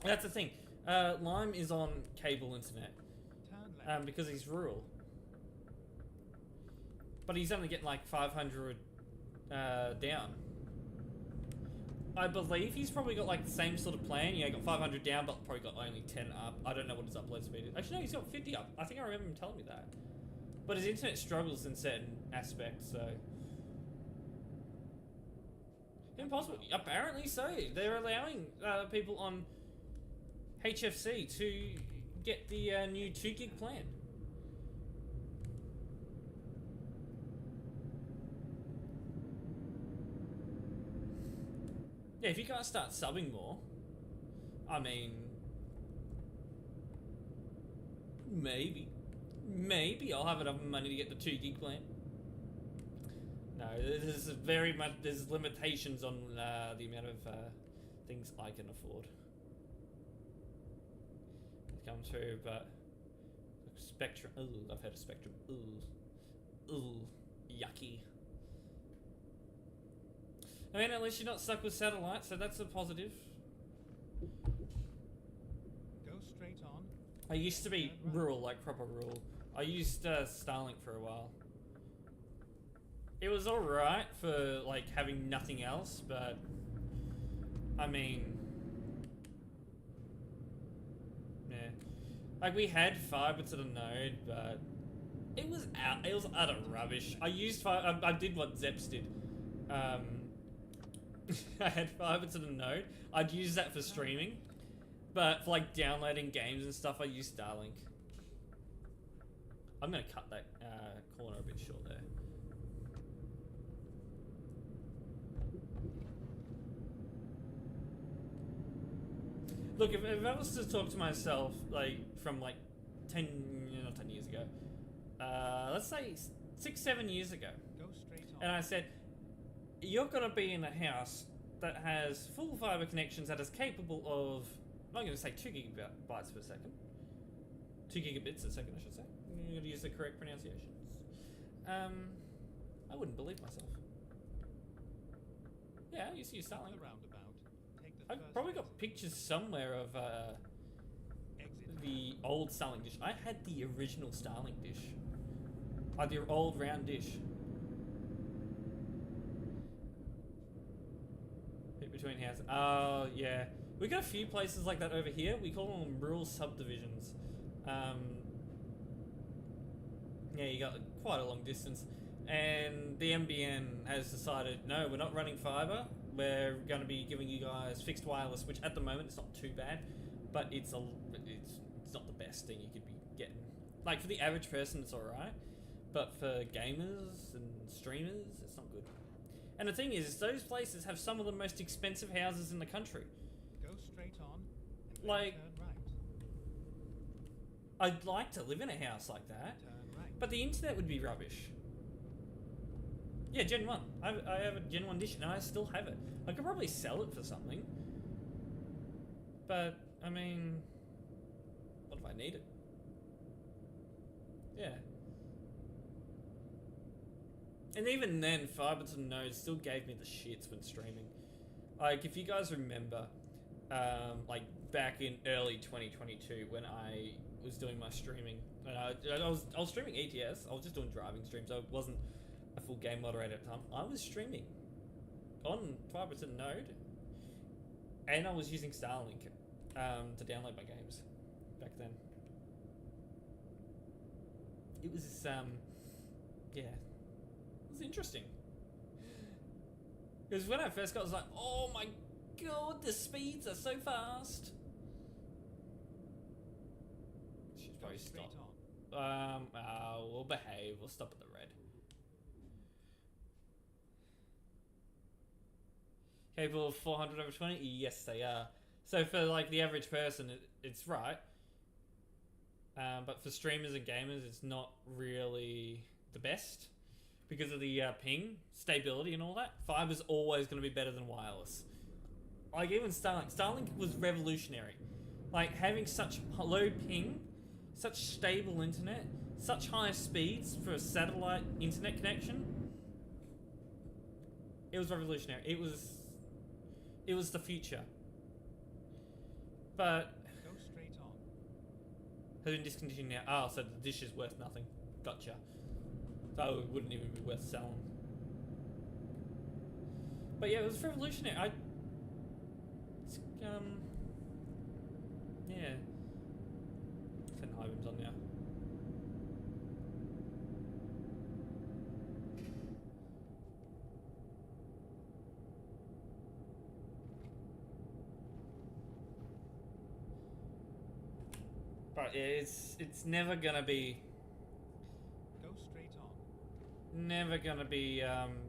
That's the thing. Lime is on cable internet because he's rural, but he's only getting like 500 down. I believe he's probably got like the same sort of plan. Yeah, he got 500 down, but probably got only 10 up. I don't know what his upload speed is. Actually, no, he's got 50 up. I think I remember him telling me that. But his internet struggles in certain aspects, so... Impossible. Apparently so. They're allowing people on HFC to get the new 2 gig plan. Yeah, if you guys start subbing more, I mean, maybe I'll have enough money to get the 2 gig plan. No, there's very much, there's limitations on the amount of things I can afford. It comes through, but Spectrum, ooh, I've heard of Spectrum, ooh, yucky. I mean, at least you're not stuck with satellite, so that's a positive. Go straight on. I used to be rural, like proper rural. I used Starlink for a while. It was alright for like having nothing else, but I mean, yeah. Like we had fiber to the node, but it was utter rubbish. I used I did what Zeps did. I had fiber to the node. I'd use that for streaming, but for like downloading games and stuff, I used Starlink. I'm gonna cut that corner a bit short there. Look, if I was to talk to myself like from like 10, not 10 years ago, let's say 6-7 years ago, Go straight on. and I said, you're gonna be in a house that has full fiber connections that is capable of, I'm gonna say 2 gigabytes per second. 2 gigabits a second, I should say. I'm gonna use the correct pronunciations. I wouldn't believe myself. Yeah, I used to use Starlink. I've probably got pictures somewhere of the old Starlink dish. I had the original Starlink dish. Like the old round dish. Between houses. Oh, yeah. We got a few places like that over here. We call them rural subdivisions. Yeah, you got quite a long distance. And the MBN has decided, no, we're not running fiber. We're going to be giving you guys fixed wireless, which at the moment it's not too bad, but it's not the best thing you could be getting. Like for the average person, it's alright, but for gamers and streamers, it's not good. And the thing is, those places have some of the most expensive houses in the country. Go straight on and Like, turn right. I'd like to live in a house like that, Turn right. but the internet would be rubbish. Yeah, Gen 1. I have a Gen 1 dish and I still have it. I could probably sell it for something. But, I mean, what if I need it? Yeah. And even then, fiber to the node still gave me the shits when streaming. Like, if you guys remember, like back in early 2022 when I was doing my streaming, and I was streaming ETS. I was just doing driving streams. I wasn't a full game moderator at the time. I was streaming on fiber to the node, and I was using Starlink to download my games back then. It was yeah, it was interesting. Because when I first got, I was like, oh my god, the speeds are so fast. Should probably stop. We'll behave. We'll stop at the red. Capable of 400 over 20? Yes, they are. So for like the average person, it's right. But for streamers and gamers, it's not really the best because of the ping, stability, and all that. Fiber's always going to be better than wireless. Like even Starlink. Starlink was revolutionary. Like having such low ping, such stable internet, such high speeds for a satellite internet connection. It was revolutionary. It was the future. But Go straight on. has been discontinued now. Oh, so the dish is worth nothing. Gotcha. So it wouldn't even be worth selling. But yeah, it was revolutionary. Yeah. Send high beams on now. But yeah, it's never gonna be. Go straight on. Never gonna be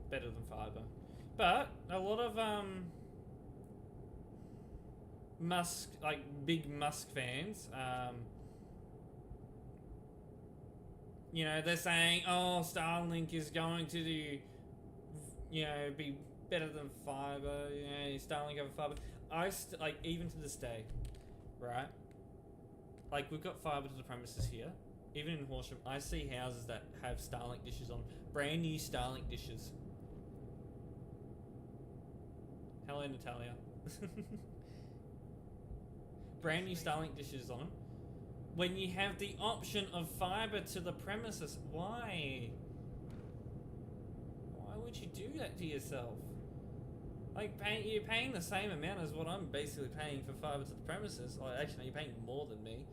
better than fiber. But a lot of Musk, like big Musk fans, you know, they're saying, oh, Starlink is going to do, you know, be better than fiber, you know, Starlink over fiber. Like, even to this day, right? Like, we've got fiber to the premises here. Even in Horsham, I see houses that have Starlink dishes on. Brand new Starlink dishes. Hello, Natalia. Brand new Starlink dishes on them. When you have the option of fiber to the premises, why? Why would you do that to yourself? Like, you're paying the same amount as what I'm basically paying for fiber to the premises. Or actually, you're paying more than me.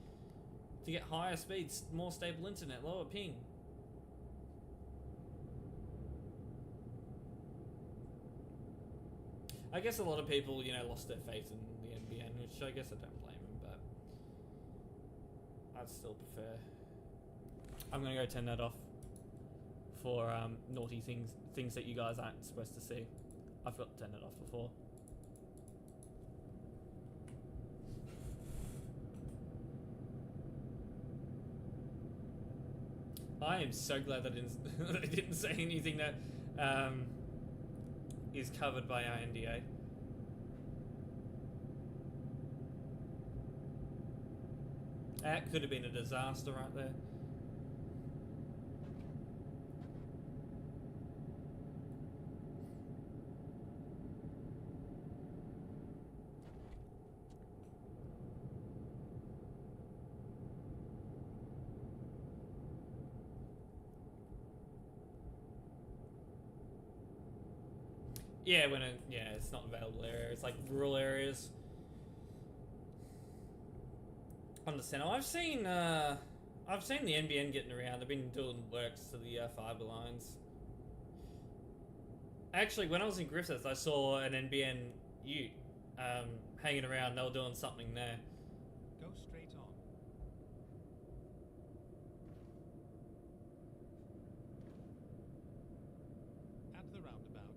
To get higher speeds, more stable internet, lower ping. I guess a lot of people, you know, lost their faith in the NBN, which I guess I don't blame them, but I'd still prefer. I'm gonna go turn that off for naughty things that you guys aren't supposed to see. I forgot to turn it off before. I am so glad that I didn't say anything that is covered by our NDA. That could have been a disaster right there. Yeah, it's not available area. It's like rural areas. on the center. I've seen the NBN getting around. They've been doing works to the fiber lines. Actually, when I was in Griffith, I saw an NBN ute hanging around. They were doing something there. Go straight on. At the roundabout,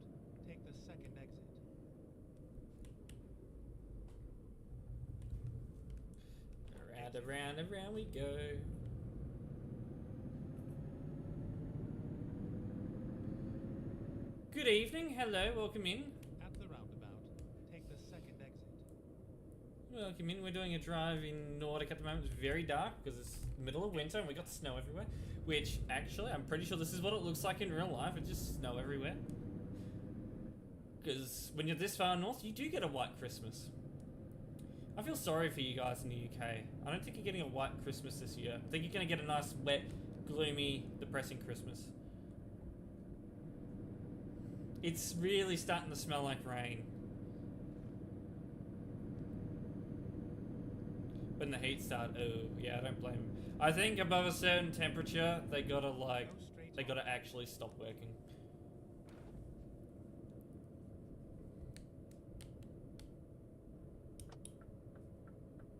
take the second exit. Around we go. Good evening. Hello. Welcome in. At the roundabout, take the second exit. Welcome in. We're doing a drive in Nordic at the moment. It's very dark because it's the middle of winter and we got snow everywhere. Which, actually, I'm pretty sure this is what it looks like in real life. It's just snow everywhere. Because when you're this far north, you do get a white Christmas. I feel sorry for you guys in the UK. I don't think you're getting a white Christmas this year. I think you're going to get a nice, wet, gloomy, depressing Christmas. It's really starting to smell like rain. When the heat starts, oh, yeah, I don't blame them. I think above a certain temperature, they gotta, like, they gotta actually stop working.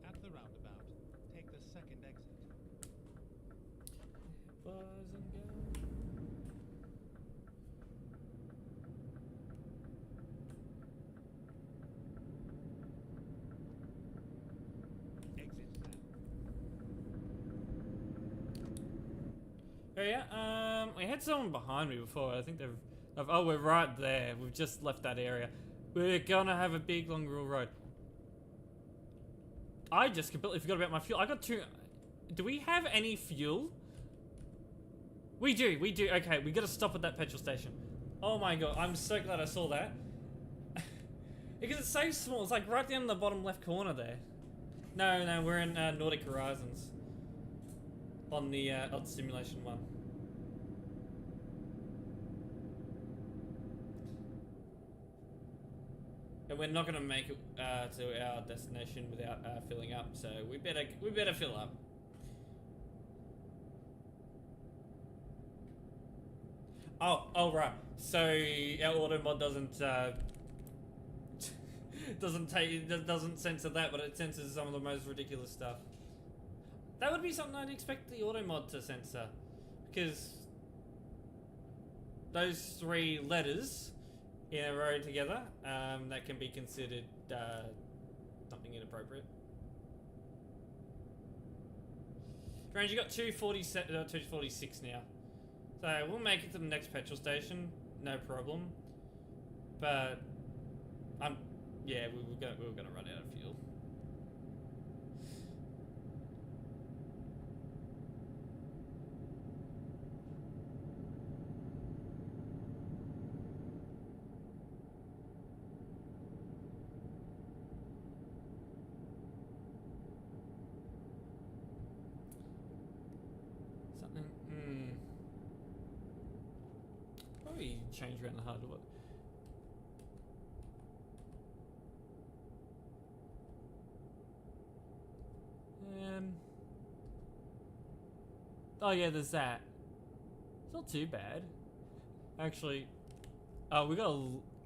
At the roundabout, take the second exit. Buzz and go. Exit now. Oh yeah, we had someone behind me before. I think oh, we're right there. We've just left that area. We're gonna have a big long rural road. I just completely forgot about my fuel. I got two. Do we have any fuel? We do. Okay, we gotta stop at that petrol station. Oh my god, I'm so glad I saw that. Because it's so small. It's like right down in the bottom left corner there. No, we're in Nordic Horizons. On the simulation one. And we're not gonna make it to our destination without filling up, so we better fill up. Oh right. So our auto mod doesn't doesn't censor that, but it censors some of the most ridiculous stuff. That would be something I'd expect the auto mod to censor, because those three letters in a row together, that can be considered something inappropriate. Range, you got 246 now, so we'll make it to the next petrol station, no problem. But yeah, we were gonna run out of fuel. Probably change around the hardwood. Oh yeah, there's that. It's not too bad, actually. Oh, we got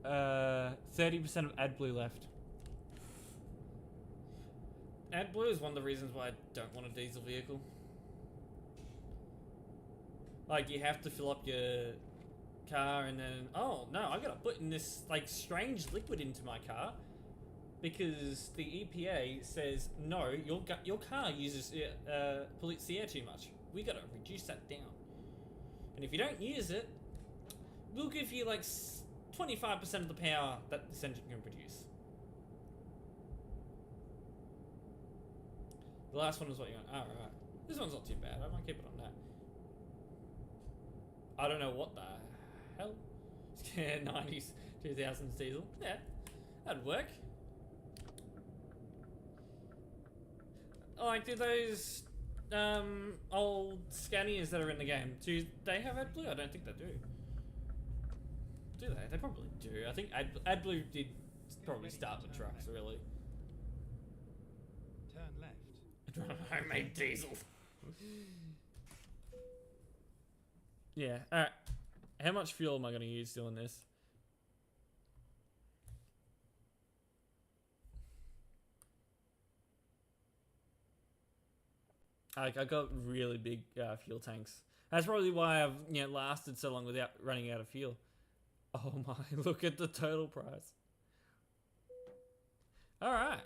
30% of AdBlue left. AdBlue is one of the reasons why I don't want a diesel vehicle. Like, you have to fill up your car and then, oh no, I gotta put in this like strange liquid into my car because the EPA says no, your car uses pollutes the air too much. We gotta reduce that down, and if you don't use it, we'll give you like 25% of the power that this engine can produce. The last one was what you want. Oh, right. This one's not too bad. I might keep it on that. I don't know what the hell. 90s, 2000s diesel. Yeah, that'd work. Like, do those old Scanias that are in the game, do they have AdBlue? I don't think they do. Do they? They probably do. I think AdBlue did probably start with trucks, really. Turn left. Homemade diesel. Yeah. All right. How much fuel am I going to use doing this? I got really big fuel tanks. That's probably why I've lasted so long without running out of fuel. Oh my! Look at the total price. All right.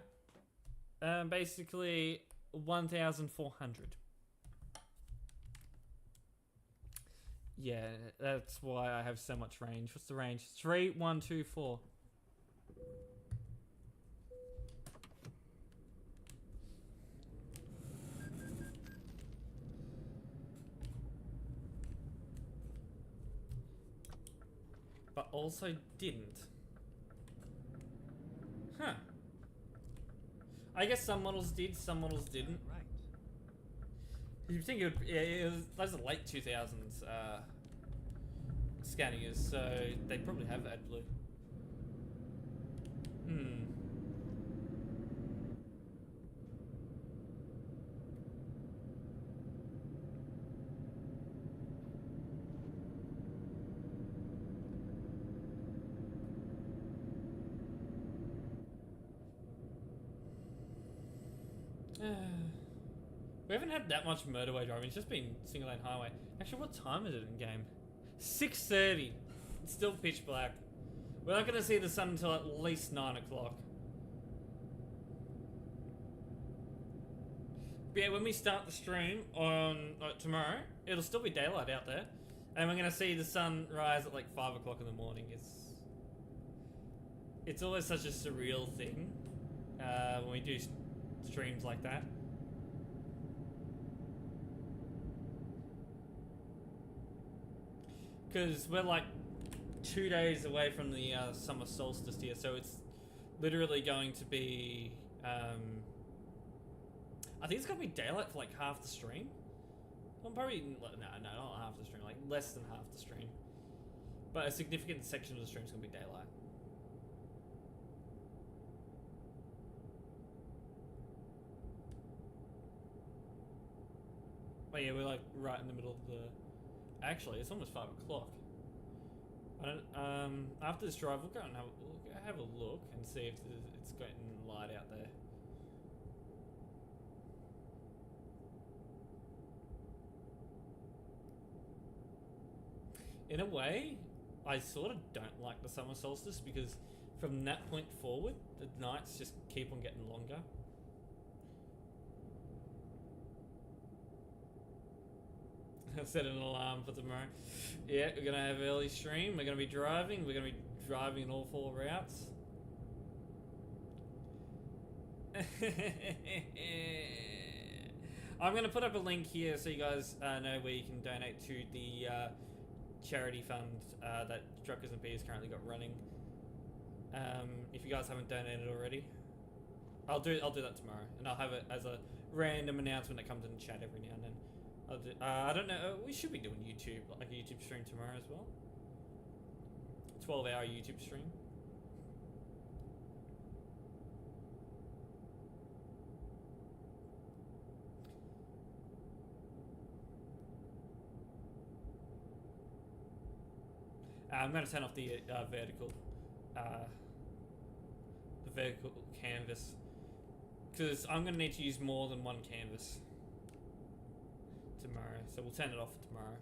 Basically 1,400. Yeah, that's why I have so much range. What's the range? 3, 1, 2, 4. But also didn't. Huh. I guess some models did, some models didn't. Right. You'd think it would. Yeah, it was, those are late 2000s scanners, so they probably have AdBlue. Hmm. We haven't had that much motorway driving. It's just been single lane highway. Actually, what time is it in game? 6:30. It's still pitch black. We're not going to see the sun until at least 9 o'clock. But yeah, when we start the stream on tomorrow, it'll still be daylight out there, and we're going to see the sun rise at like 5 o'clock in the morning. It's always such a surreal thing when we do streams like that. Because we're like 2 days away from the summer solstice here, so it's literally going to be I think it's going to be daylight for like half the stream. Well, probably no, not half the stream, like less than half the stream, but a significant section of the stream is going to be daylight. But yeah, we're like right in the middle of the. Actually, it's almost 5 o'clock. I don't. After this drive, we'll go and have a look and see if it's getting light out there. In a way, I sort of don't like the summer solstice because from that point forward, the nights just keep on getting longer. I've set an alarm for tomorrow. Yeah, we're going to have early stream. We're going to be driving. We're going to be driving in all 4 routes. I'm going to put up a link here so you guys know where you can donate to the charity fund that TruckersMP has currently got running. If you guys haven't donated already, I'll do that tomorrow, and I'll have it as a random announcement that comes in the chat every now and then. I don't know. We should be doing YouTube, like a YouTube stream tomorrow as well. 12-hour YouTube stream. I'm going to turn off the vertical canvas because I'm going to need to use more than one canvas tomorrow, so we'll turn it off tomorrow.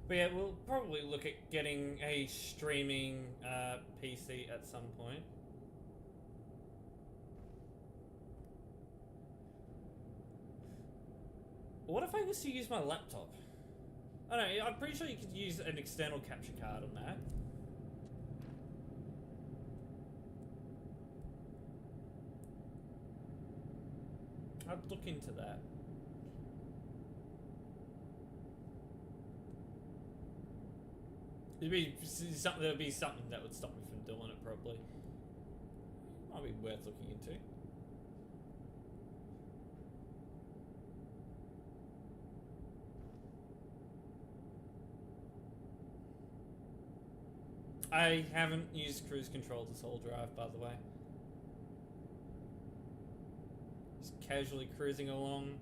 But yeah, we'll probably look at getting a streaming PC at some point. What if I was to use my laptop? I don't know, I'm pretty sure you could use an external capture card on that. I'd look into that. There'd be something that would stop me from doing it, probably. Might be worth looking into. I haven't used cruise control this whole drive, by the way. Just casually cruising along,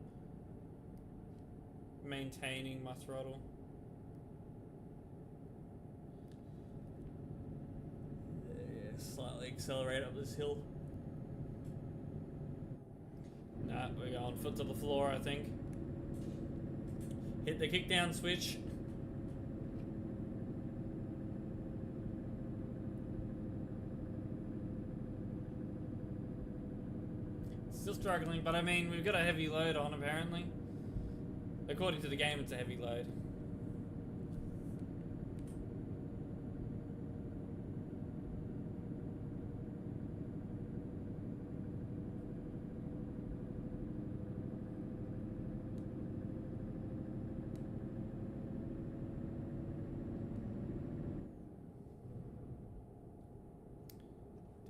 maintaining my throttle. Yeah, slightly accelerate up this hill. Nah, we're going foot to the floor, I think. Hit the kick down switch. Still struggling, but I mean, we've got a heavy load on, apparently. According to the game, it's a heavy load.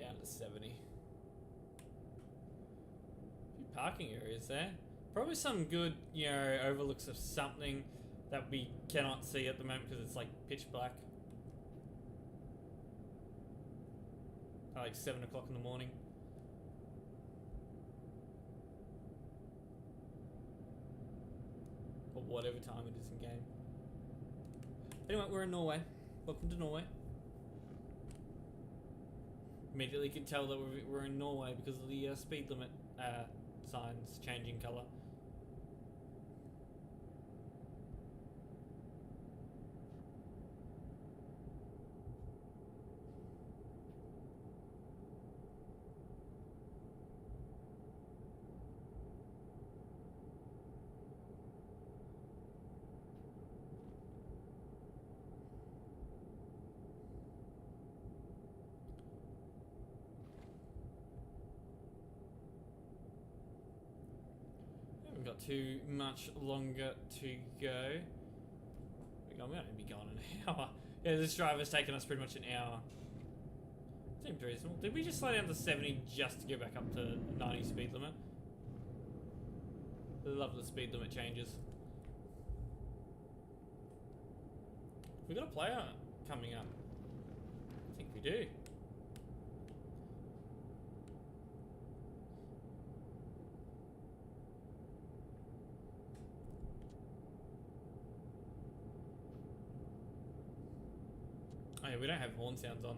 Down to 70. Parking areas there. Probably some good, you know, overlooks of something that we cannot see at the moment because it's like pitch black. At like 7 o'clock in the morning. Or whatever time it is in game. Anyway, we're in Norway. Welcome to Norway. Immediately could tell that we're in Norway because of the speed limit signs changing colour. Got too much longer to go. We might only be gone an hour. Yeah, this drive has taken us pretty much an hour. Seems reasonable. Did we just slow down to 70 just to go back up to 90 speed limit? I love the speed limit changes. We got a player coming up. I think we do. Oh yeah, we don't have horn sounds on.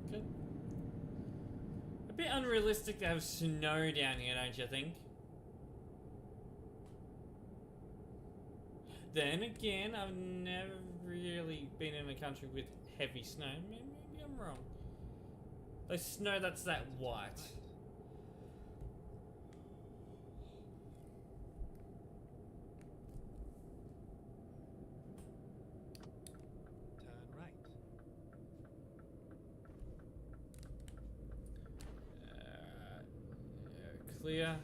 Good. A bit unrealistic to have snow down here, don't you think? Then again, I've never really been in a country with heavy snow. Maybe I'm wrong. Like snow that's that white. Turn right. Clear.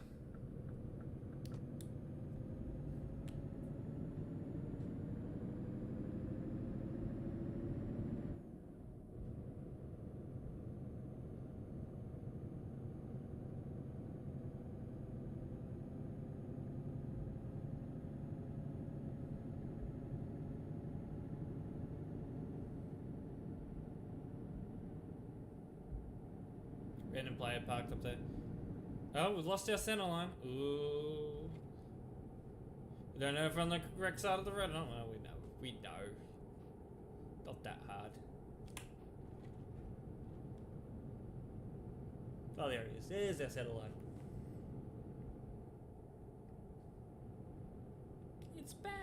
Random player parked up there. Oh, we've lost our center line. Ooh. We don't know if we're on the correct side of the road. No, we know. We know. Not that hard. Oh, there it is. There's our center line. It's back.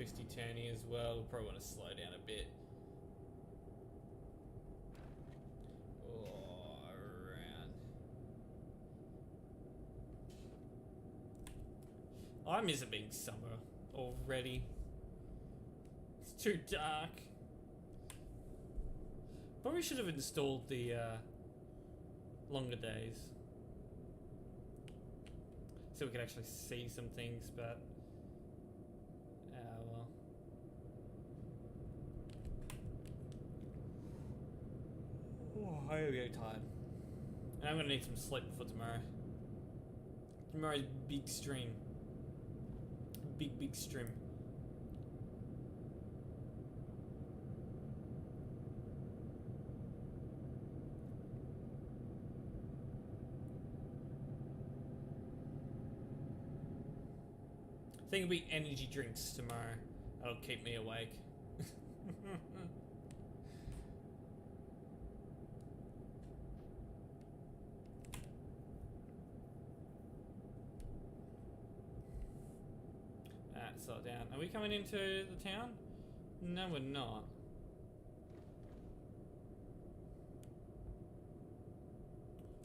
twisty turny as well. We'll probably want to slow down a bit. Oh, around. I miss it being summer already. It's too dark. Probably should have installed the longer days, so we could actually see some things, but well. Oh, I'm gonna get tired. And I'm gonna need some sleep for tomorrow. Tomorrow's big stream. Big stream. I think it'll be energy drinks tomorrow. That'll keep me awake. Slow it down. Are we coming into the town? No, we're not.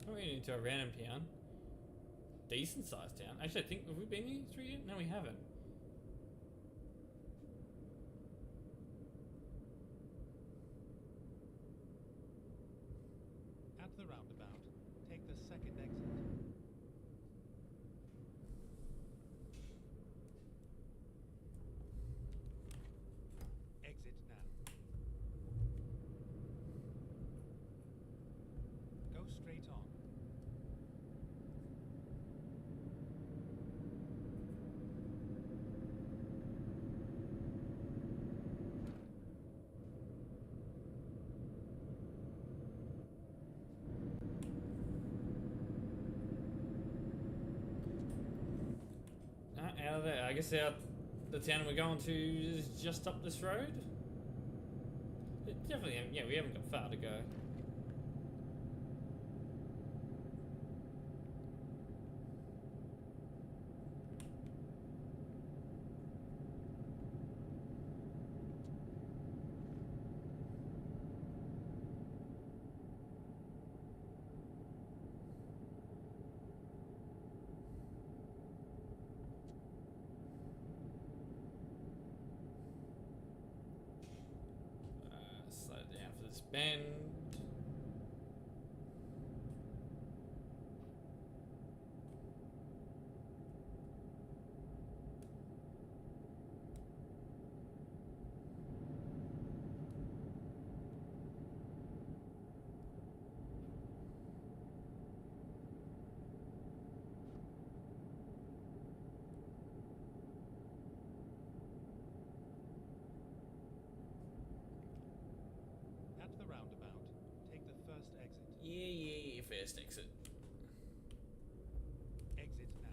We're going into a random town. Decent sized town. Actually, I think, have we been here through yet? No, we haven't. At the roundabout, take the second exit. Exit now. Go straight on. Out of there. I guess the town we're going to is just up this road. Definitely, yeah, we haven't got far to go. Slow down for this bend. At the roundabout, take the first exit. Yeah, first exit. Exit now.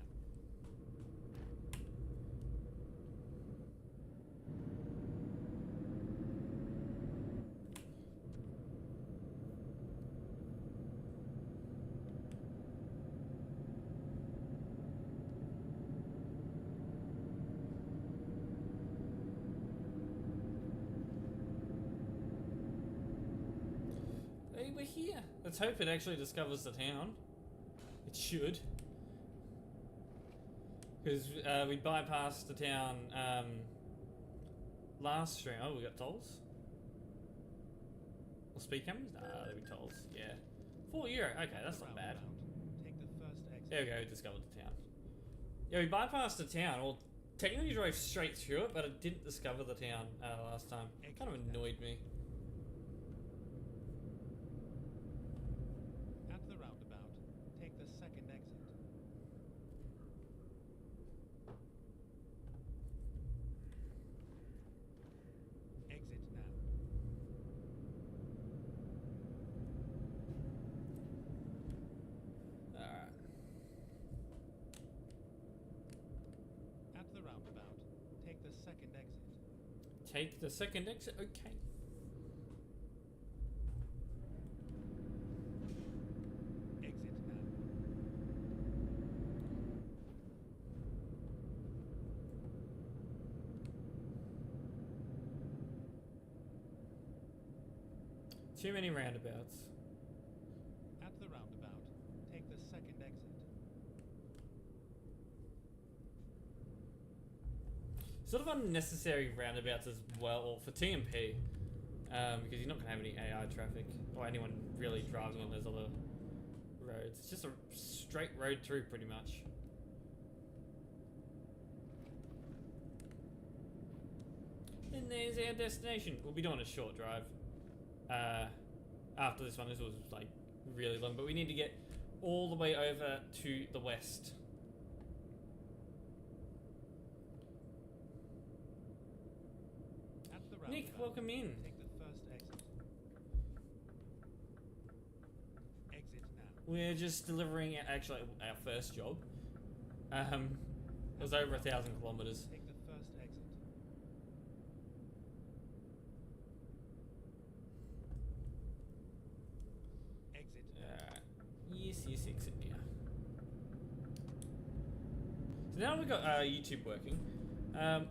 Hey, we're here. Let's hope it actually discovers the town. It should. Because we bypassed the town last stream. Oh, we got tolls? Or speed cameras? Nah, there'll be tolls. Yeah. €4. Okay, that's not bad. Take the first exit. There we go, we discovered the town. Yeah, we bypassed the town. Well, technically drove straight through it, but it didn't discover the town last time. It kind of annoyed me. At the roundabout, take the second exit. Exit now. Alright. At the roundabout, take the second exit. Take the second exit? Okay. Exit now. Too many roundabouts. At the roundabout, take the second exit. Sort of unnecessary roundabouts as well for TMP, because you're not going to have any AI traffic or anyone really driving on those other roads. It's just a straight road through pretty much. And there's our destination. We'll be doing a short drive. After this one, this was like really long, but we need to get all the way over to the west. At the Nick, roundabout, welcome in. take the first exit. Exit now. We're just delivering actually our first job. It was over 1,000 kilometers. Take the first exit. Exit now. Yes, exit now. So now we've got YouTube working.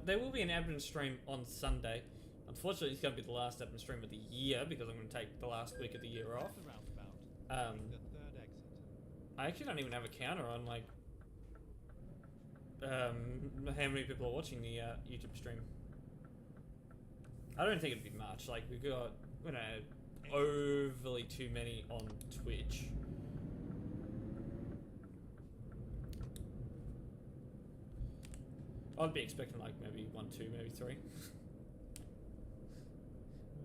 There will be an admin stream on Sunday. Unfortunately, it's going to be the last admin stream of the year because I'm going to take the last week of the year off. At the roundabout, take the third exit. I actually don't even have a counter on like how many people are watching the YouTube stream. I don't think it'd be much. Like we've got, overly too many on Twitch. I'd be expecting like maybe 1, 2, maybe 3.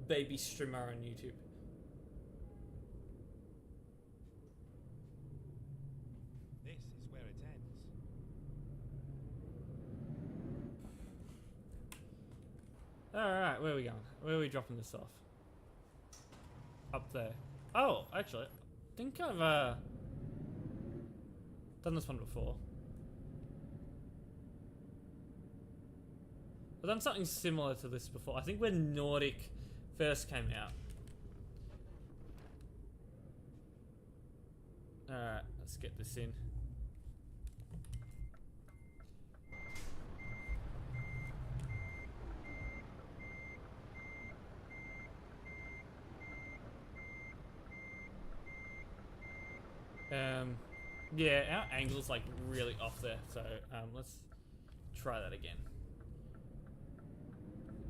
Baby streamer on YouTube. This is where it ends. Alright, where are we going? Where are we dropping this off? Up there. Oh, actually, I think I've done this one before. I've done something similar to this before. I think when Nordic first came out. Alright, let's get this in. Yeah, our angle's like really off there, so let's try that again.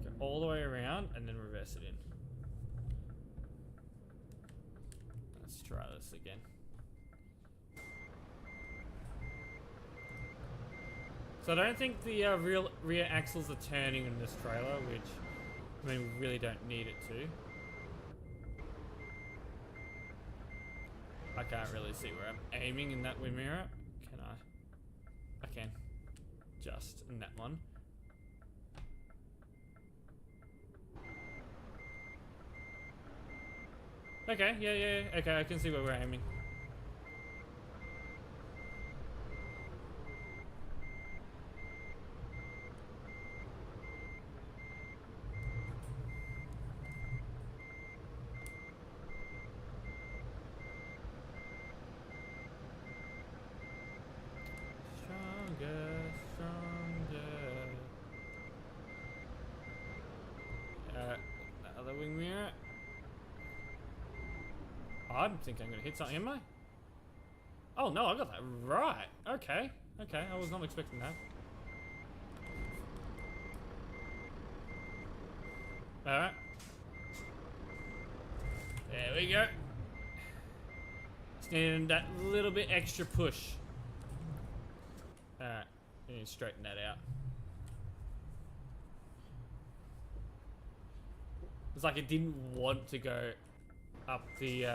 Go all the way around and then reverse it in. Let's try this again. So I don't think the rear axles are turning in this trailer, which I mean we really don't need it to. I can't really see where I'm aiming in that wind mirror. Can I? I can. Just in that one. Okay, yeah. Okay, I can see where we're aiming. Another wing mirror. I don't think I'm gonna hit something, am I? Oh no, I got that right. Okay, I was not expecting that. Alright. There we go. Just needing that little bit extra push. Alright, we need to straighten that out. It's like it didn't want to go up the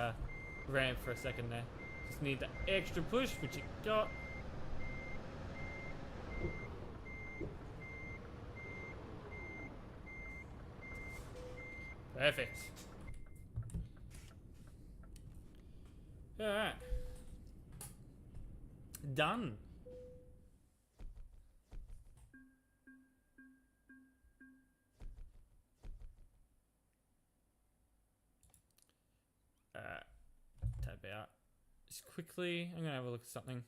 ramp for a second there. Just need that extra push, which it got. Perfect. Alright. Done. Tab out. Just quickly, I'm gonna have a look at something.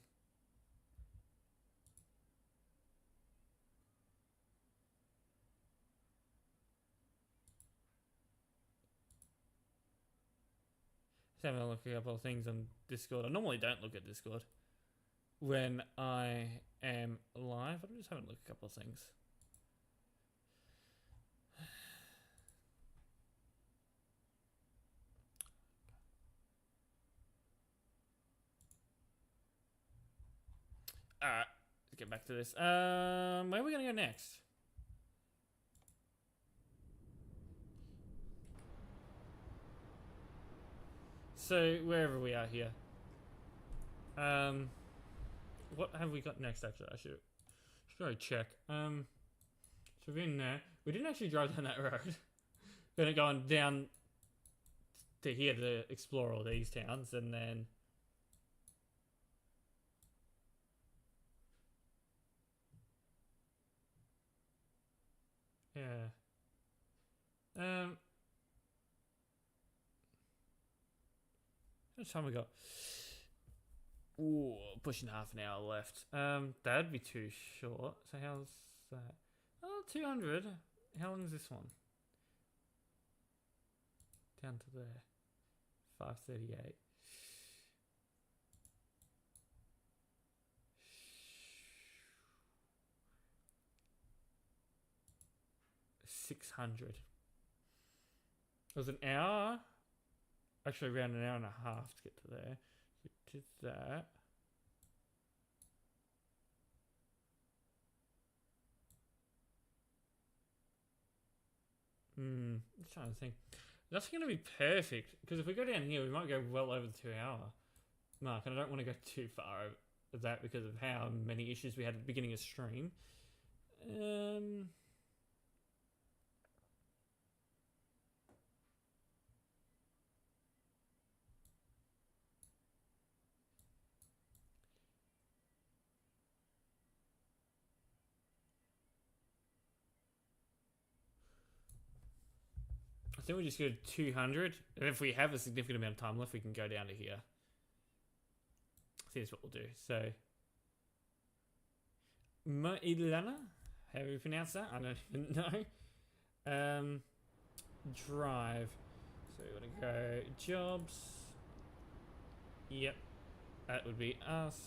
having a look at a couple of things on Discord. I normally don't look at Discord when I am live. I'm just having a look at a couple of things. Alright, let's get back to this. Where are we gonna go next? So, wherever we are here. What have we got next, actually? I should go check. So we're in there. We didn't actually drive down that road. We're going down to here to explore all these towns, and then... Yeah. How much time we got? Ooh, pushing half an hour left. That'd be too short. So how's that? Oh, 200. How long is this one? Down to there. 538. $600. It was an hour. Actually, around an hour and a half to get to there. So to that. I'm trying to think. That's going to be perfect because if we go down here, we might go well over the 2 hour mark, and I don't want to go too far over that because of how many issues we had at the beginning of stream. I think we just go to 200. And if we have a significant amount of time left, we can go down to here. I think that's what we'll do. So, Moilana, how do we pronounce that? I don't even know. Drive. So we want to go jobs. Yep, that would be us.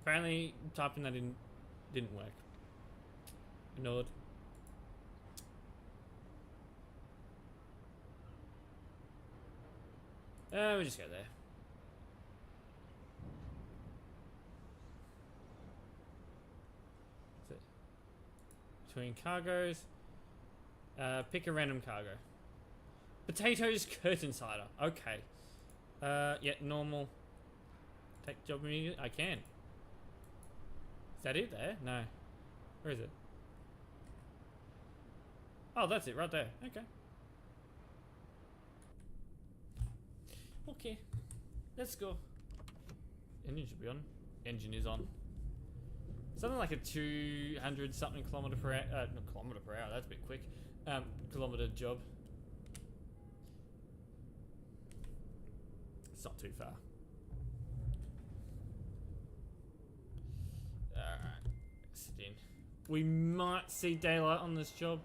Apparently, typing that in didn't work. Nord. We'll just go there. So, between cargoes, pick a random cargo. Potatoes, curtain cider. Okay. Yeah, normal. Take job immediately. I can. Is that it there? No. Where is it? Oh, that's it right there. Okay. Okay. Let's go. Engine should be on. Engine is on. Something like a 200 something kilometer per hour. Not kilometer per hour. That's a bit quick. Kilometer job. It's not too far. We might see daylight on this job.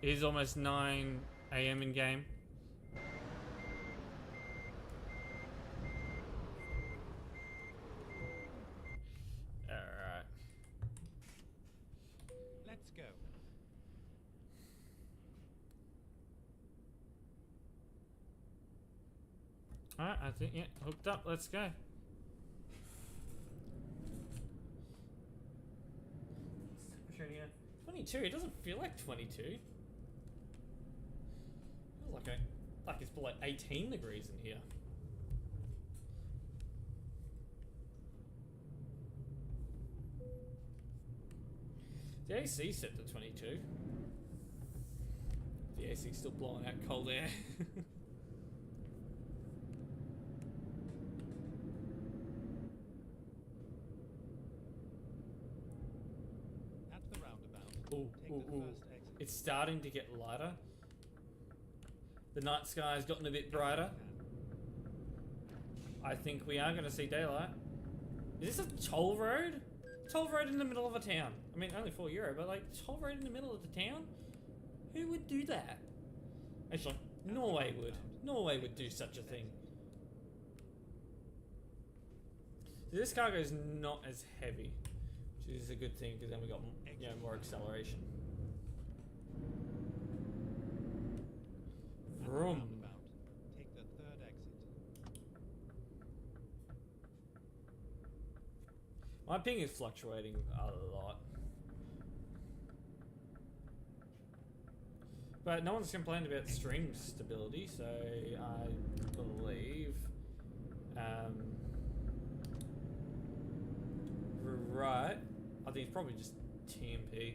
It is almost 9 AM in game. Alright. Let's go. Alright, I think, yeah, hooked up. Let's go. Here. 22. It doesn't feel like 22. It feels like it's below 18 degrees in here. The AC set to 22. The AC's still blowing out cold air. Ooh. It's starting to get lighter. The night sky's gotten a bit brighter. I think we are going to see daylight. Is this a toll road? toll road in the middle of a town. I mean, only €4, but like, toll road in the middle of the town? Who would do that? Actually, Norway would. Norway would do such a thing. This cargo is not as heavy, which is a good thing because then we got, you know, more acceleration. Vroom. Take the third exit. My ping is fluctuating a lot. But no one's complained about stream stability, so I believe we're right. I think it's probably just TMP.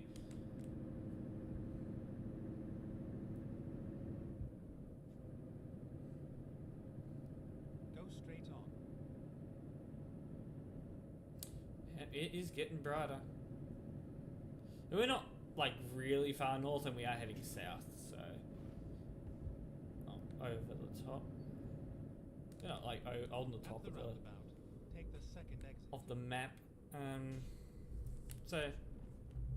Go straight on. Yeah, it is getting brighter. We're not like really far north, and we are heading south, so over the top. We're not like on the top of the roundabout. Take the second exit. of the map. So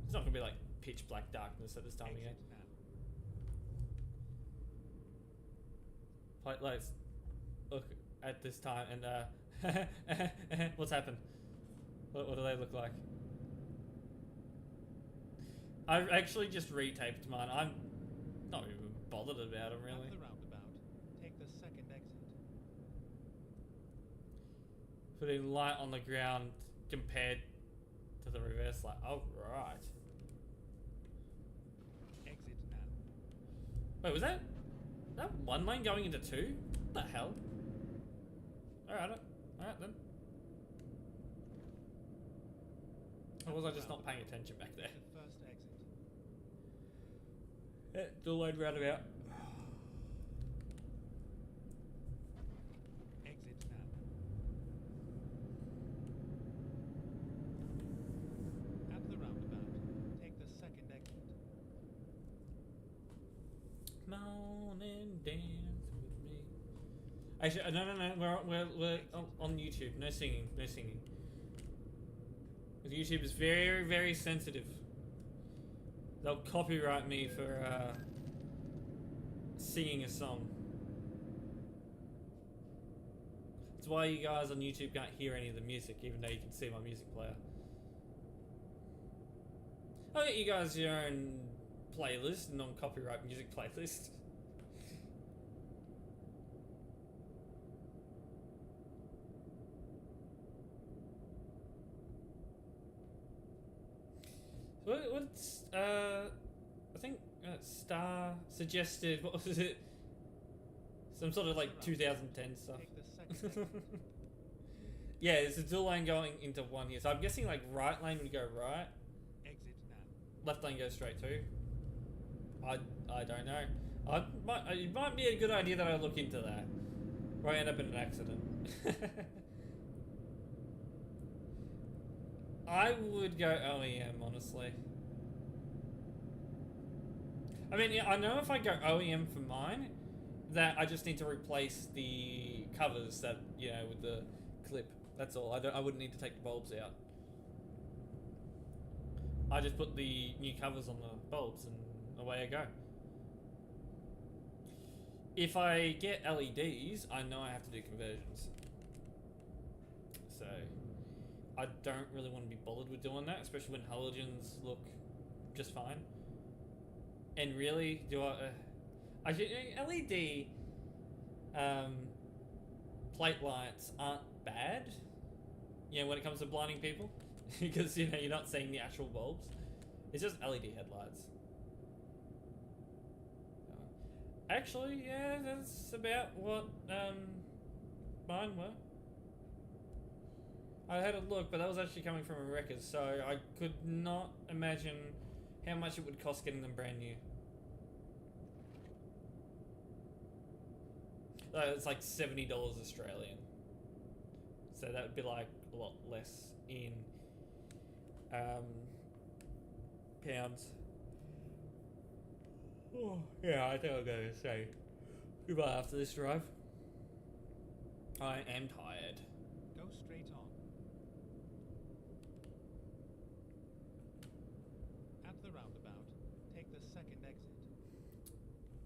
it's not gonna be like pitch black darkness at this time again. Let's look at this time and what's happened? What do they look like? I've actually just retaped mine. I'm not even bothered about them really. At the roundabout, take the second exit. Putting light on the ground compared to the reverse light. Oh right. Exit now. Wait, was that one lane going into two? What the hell? Alright then. Or was I just not paying attention back there? The first exit. Yeah, delayed roundabout. Exit now. At the roundabout, take the second exit. Moan and dance with me. Actually, no. We're on YouTube. No singing. No singing. Because YouTube is very, very sensitive. They'll copyright me for singing a song. That's why you guys on YouTube can't hear any of the music, even though you can see my music player. I'll get you guys your own playlist, non-copyright music playlist. What's I think Star suggested, what was it? Some sort of like 2010 stuff. Take the second exit. Yeah, there's a dual lane going into one here, so I'm guessing like right lane would go right, Exit now. left lane goes straight too. I don't know. It might be a good idea that I look into that, or I end up in an accident. I would go OEM, honestly. I mean, yeah, I know if I go OEM for mine, that I just need to replace the covers that, you know, with the clip. That's all. I wouldn't need to take the bulbs out. I just put the new covers on the bulbs and away I go. If I get LEDs, I know I have to do conversions. So I don't really want to be bothered with doing that, especially when halogens look just fine. And really, do I LED plate lights aren't bad, you know, when it comes to blinding people, because, you know, you're not seeing the actual bulbs. It's just LED headlights. Actually, yeah, that's about what mine were. I had a look, but that was actually coming from a Wreckers, so I could not imagine how much it would cost getting them brand new. It's like $70 Australian. So that would be like a lot less in pounds. Oh, yeah, I think I'm going to say goodbye after this drive. I am tired. Go straight on.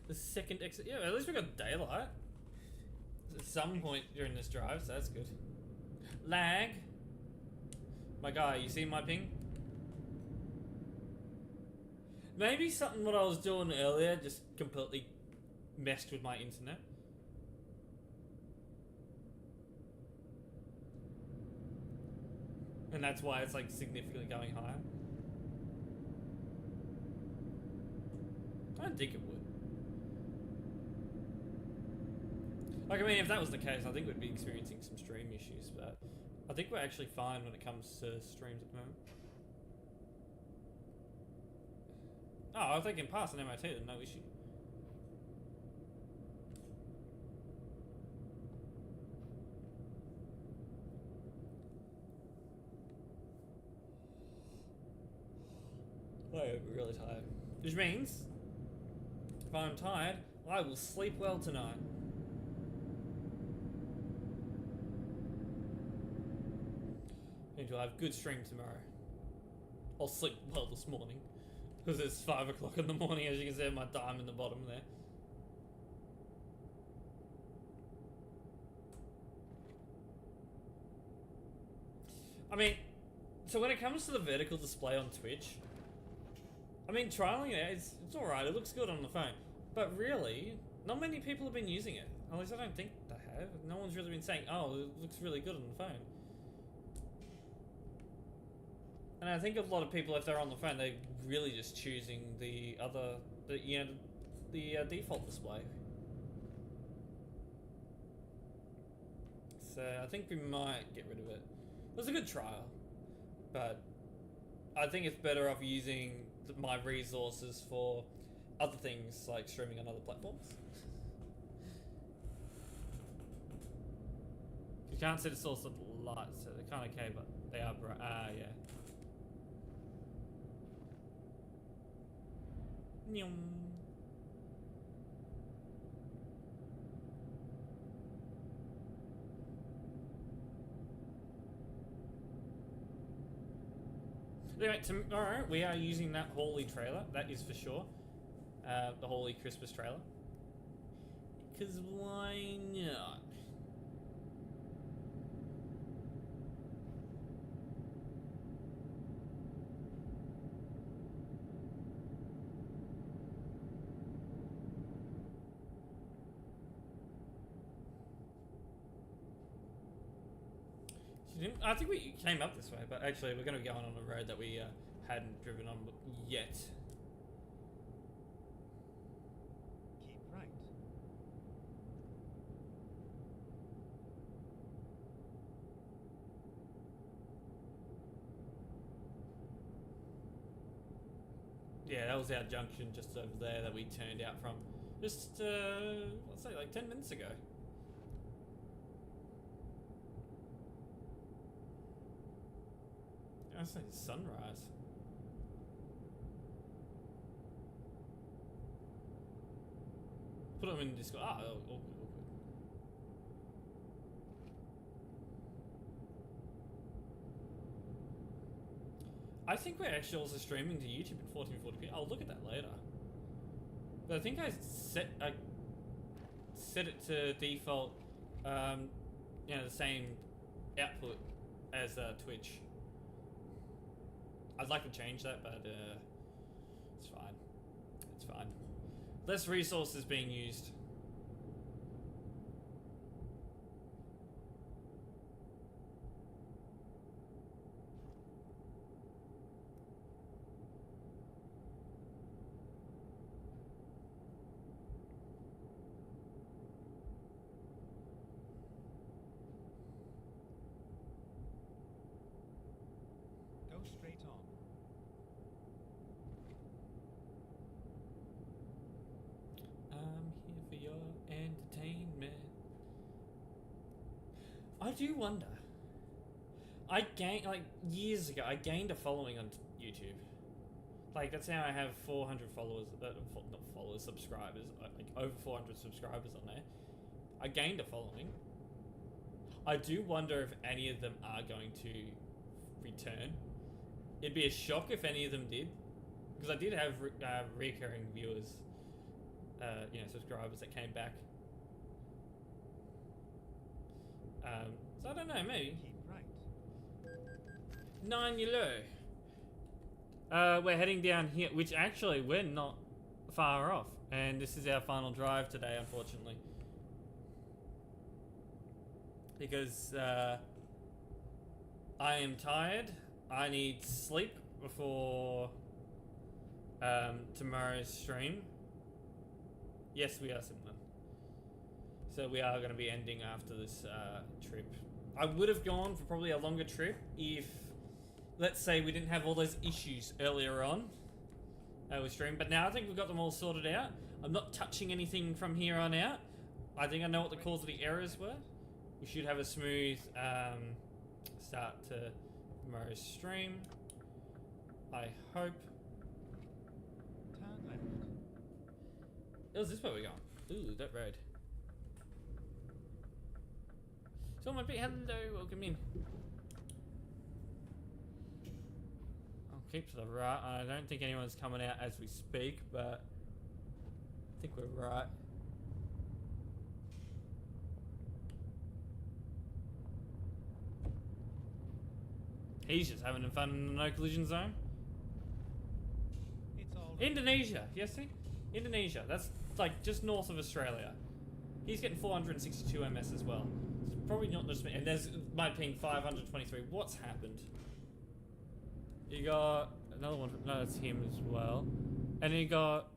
The second exit. Yeah, at least we got daylight. At some point during this drive, so that's good. Lag. My guy, you see my ping? Maybe something what I was doing earlier just completely messed with my internet. And that's why it's like significantly going higher. I don't think it would. Like, I mean, if that was the case, I think we'd be experiencing some stream issues, but I think we're actually fine when it comes to streams at the moment. Oh, if they can pass an MOT, then no issue. I'm really tired. Which means, if I'm tired, I will sleep well tonight. And you'll have good stream tomorrow. I'll sleep well this morning. Because it's 5 o'clock in the morning, as you can see my time in the bottom there. I mean, so when it comes to the vertical display on Twitch, I mean, trialing it, it's alright, it looks good on the phone. But really, not many people have been using it. At least I don't think they have. No one's really been saying, oh, it looks really good on the phone. And I think a lot of people, if they're on the phone, they're really just choosing the default display. So I think we might get rid of it. It was a good trial, but I think it's better off using my resources for other things like streaming on other platforms. You can't see the source of the lights, so they're kind of okay, but they are bright. Ah, yeah. Nyum. Anyway, tomorrow we are using that Hawley trailer, that is for sure. The Hawley Christmas trailer. Because why not? I think we came up this way, but actually we're going to be going on a road that we hadn't driven on yet. Keep right. Yeah, that was our junction just over there that we turned out from just, let's say like 10 minutes ago. I say sunrise. Put them in Discord. Ah, all good. I think we're actually also streaming to YouTube at 1440p. I'll look at that later. But I think I set it to default, you know, the same output as Twitch. I'd like to change that, but it's fine. It's fine. Less resources being used. Go straight on. I'm here for your entertainment. I do wonder. I gained, like, years ago, I gained a following on YouTube. Like, that's how I have 400 followers, not followers, subscribers, like over 400 subscribers on there. I gained a following. I do wonder if any of them are going to return. It'd be a shock if any of them did. Because I did have recurring viewers. you know, subscribers that came back. So I don't know, maybe. Keep right. 9 yellow. We're heading down here, which actually we're not far off, and this is our final drive today, unfortunately, because I am tired. I need sleep before tomorrow's stream. Yes, we are Simon. So we are going to be ending after this trip. I would have gone for probably a longer trip if, let's say, we didn't have all those issues earlier on with stream. But now I think we've got them all sorted out. I'm not touching anything from here on out. I think I know what the cause of the errors were. We should have a smooth start to tomorrow's stream. I hope. Turn left. Oh, is this where we're going? Ooh, that road. So my bit, hello, welcome in. I'll keep to the right. I don't think anyone's coming out as we speak, but I think we're right. He's just having fun in the no collision zone. It's all Indonesia, yes, see? Indonesia, that's like just north of Australia. He's getting 462 MS as well. It's probably not just me. And there's my ping 523. What's happened? You got another one from, no, that's him as well. And then you got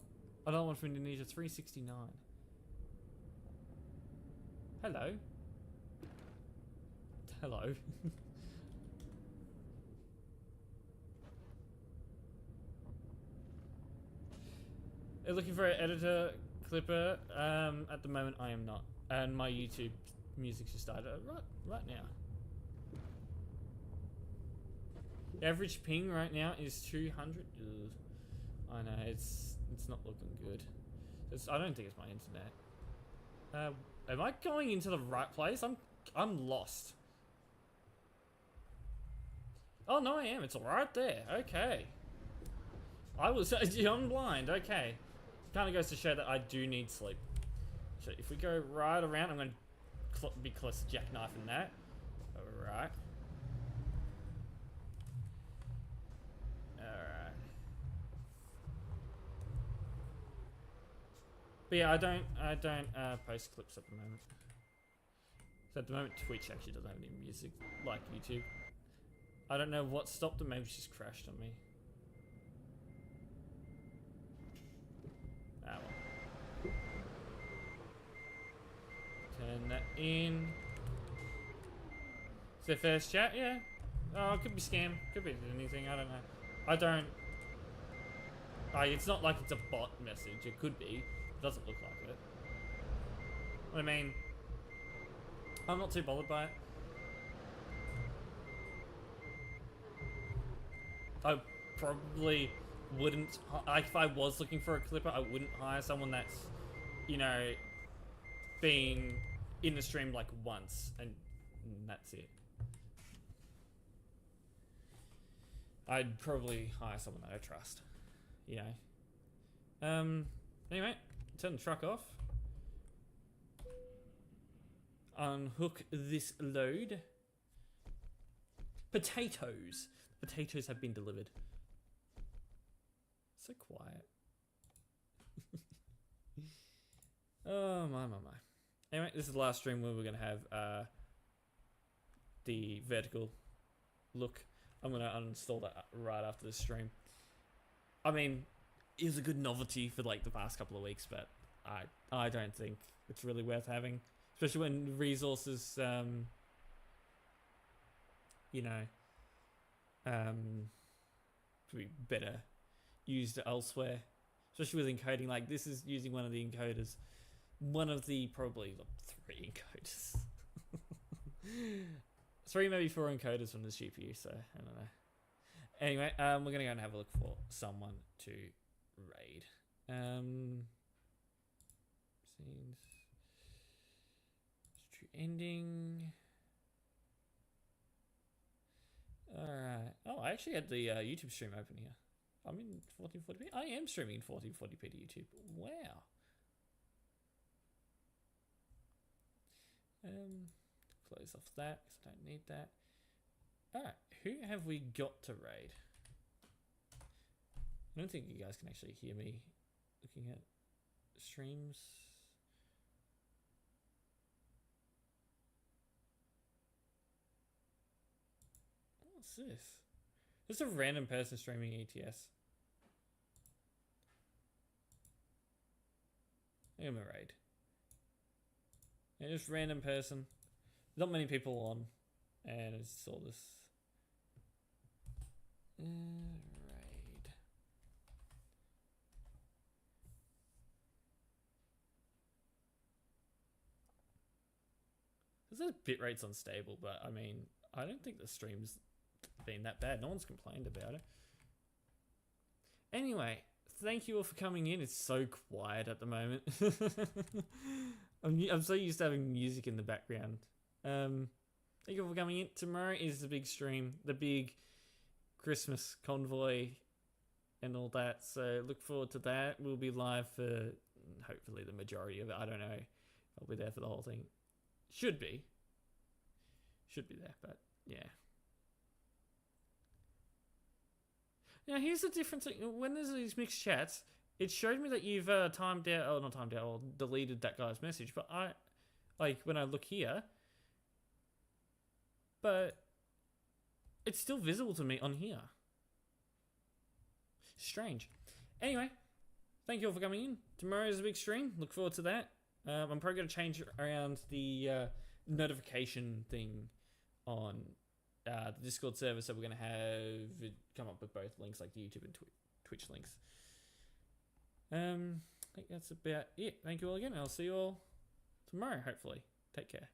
another one from Indonesia, 369. Hello. Hello. They're looking for an editor clipper. At the moment, I am not, and my YouTube music just started right now. The average ping right now is 200. Ugh. I know it's not looking good. I don't think it's my internet. Am I going into the right place? I'm lost. Oh no, I am. It's right there. Okay. I'm blind. Okay. Kind of goes to show that I do need sleep. So if we go right around, I'm going to be close to jackknifing that. Alright. Alright. But yeah, I don't post clips at the moment. So at the moment, Twitch actually doesn't have any music like YouTube. I don't know what stopped it. Maybe it's just crashed on me. Ah, well. Turn that in. Is there first chat? Yeah. Oh, it could be scam. Could be anything. I don't know. It's not like it's a bot message. It could be. It doesn't look like it. I mean, I'm not too bothered by it. I probably wouldn't, if I was looking for a clipper, I wouldn't hire someone that's, you know, been in the stream like once and that's it. I'd probably hire someone that I trust, you know. Anyway, turn the truck off. Unhook this load. Potatoes. Potatoes have been delivered. So quiet. Oh my. Anyway, this is the last stream where we're gonna have the vertical look. I'm gonna uninstall that right after this stream. I mean, it was a good novelty for like the past couple of weeks, but I don't think it's really worth having, especially when resources you know, could be better used elsewhere, especially with encoding. Like this is using one of the encoders, probably the 3 encoders. 3, maybe 4 encoders from this GPU, so I don't know. Anyway, we're gonna go and have a look for someone to raid. Scenes. Stream ending. Alright. Oh, I actually had the YouTube stream open here. I'm in 1440p. I am streaming in 1440p to YouTube. Wow. Close off that because I don't need that. Alright, who have we got to raid? I don't think you guys can actually hear me looking at streams. What's this? Just a random person streaming ETS. I'm gonna raid. Yeah, just random person. Not many people on. And it's all this. Raid. It says bitrate's unstable, but I mean, I don't think the stream's been that bad. No one's complained about it. Anyway, thank you all for coming in. It's so quiet at the moment. I'm so used to having music in the background. Thank you all for coming in. Tomorrow is the big stream, the big Christmas convoy and all that. So look forward to that. We'll be live for hopefully the majority of it. I don't know. I'll be there for the whole thing. Should be there, but yeah. Now here's the difference. When there's these mixed chats, it showed me that you've timed out, or not timed out, or deleted that guy's message. But I, like, when I look here, but it's still visible to me on here. Strange. Anyway, thank you all for coming in. Tomorrow is a big stream. Look forward to that. I'm probably going to change around the notification thing on the Discord server, so we're going to have it come up with both links, like the YouTube and Twitch links. I think that's about it. Thank you all again. I'll see you all tomorrow, hopefully. Take care.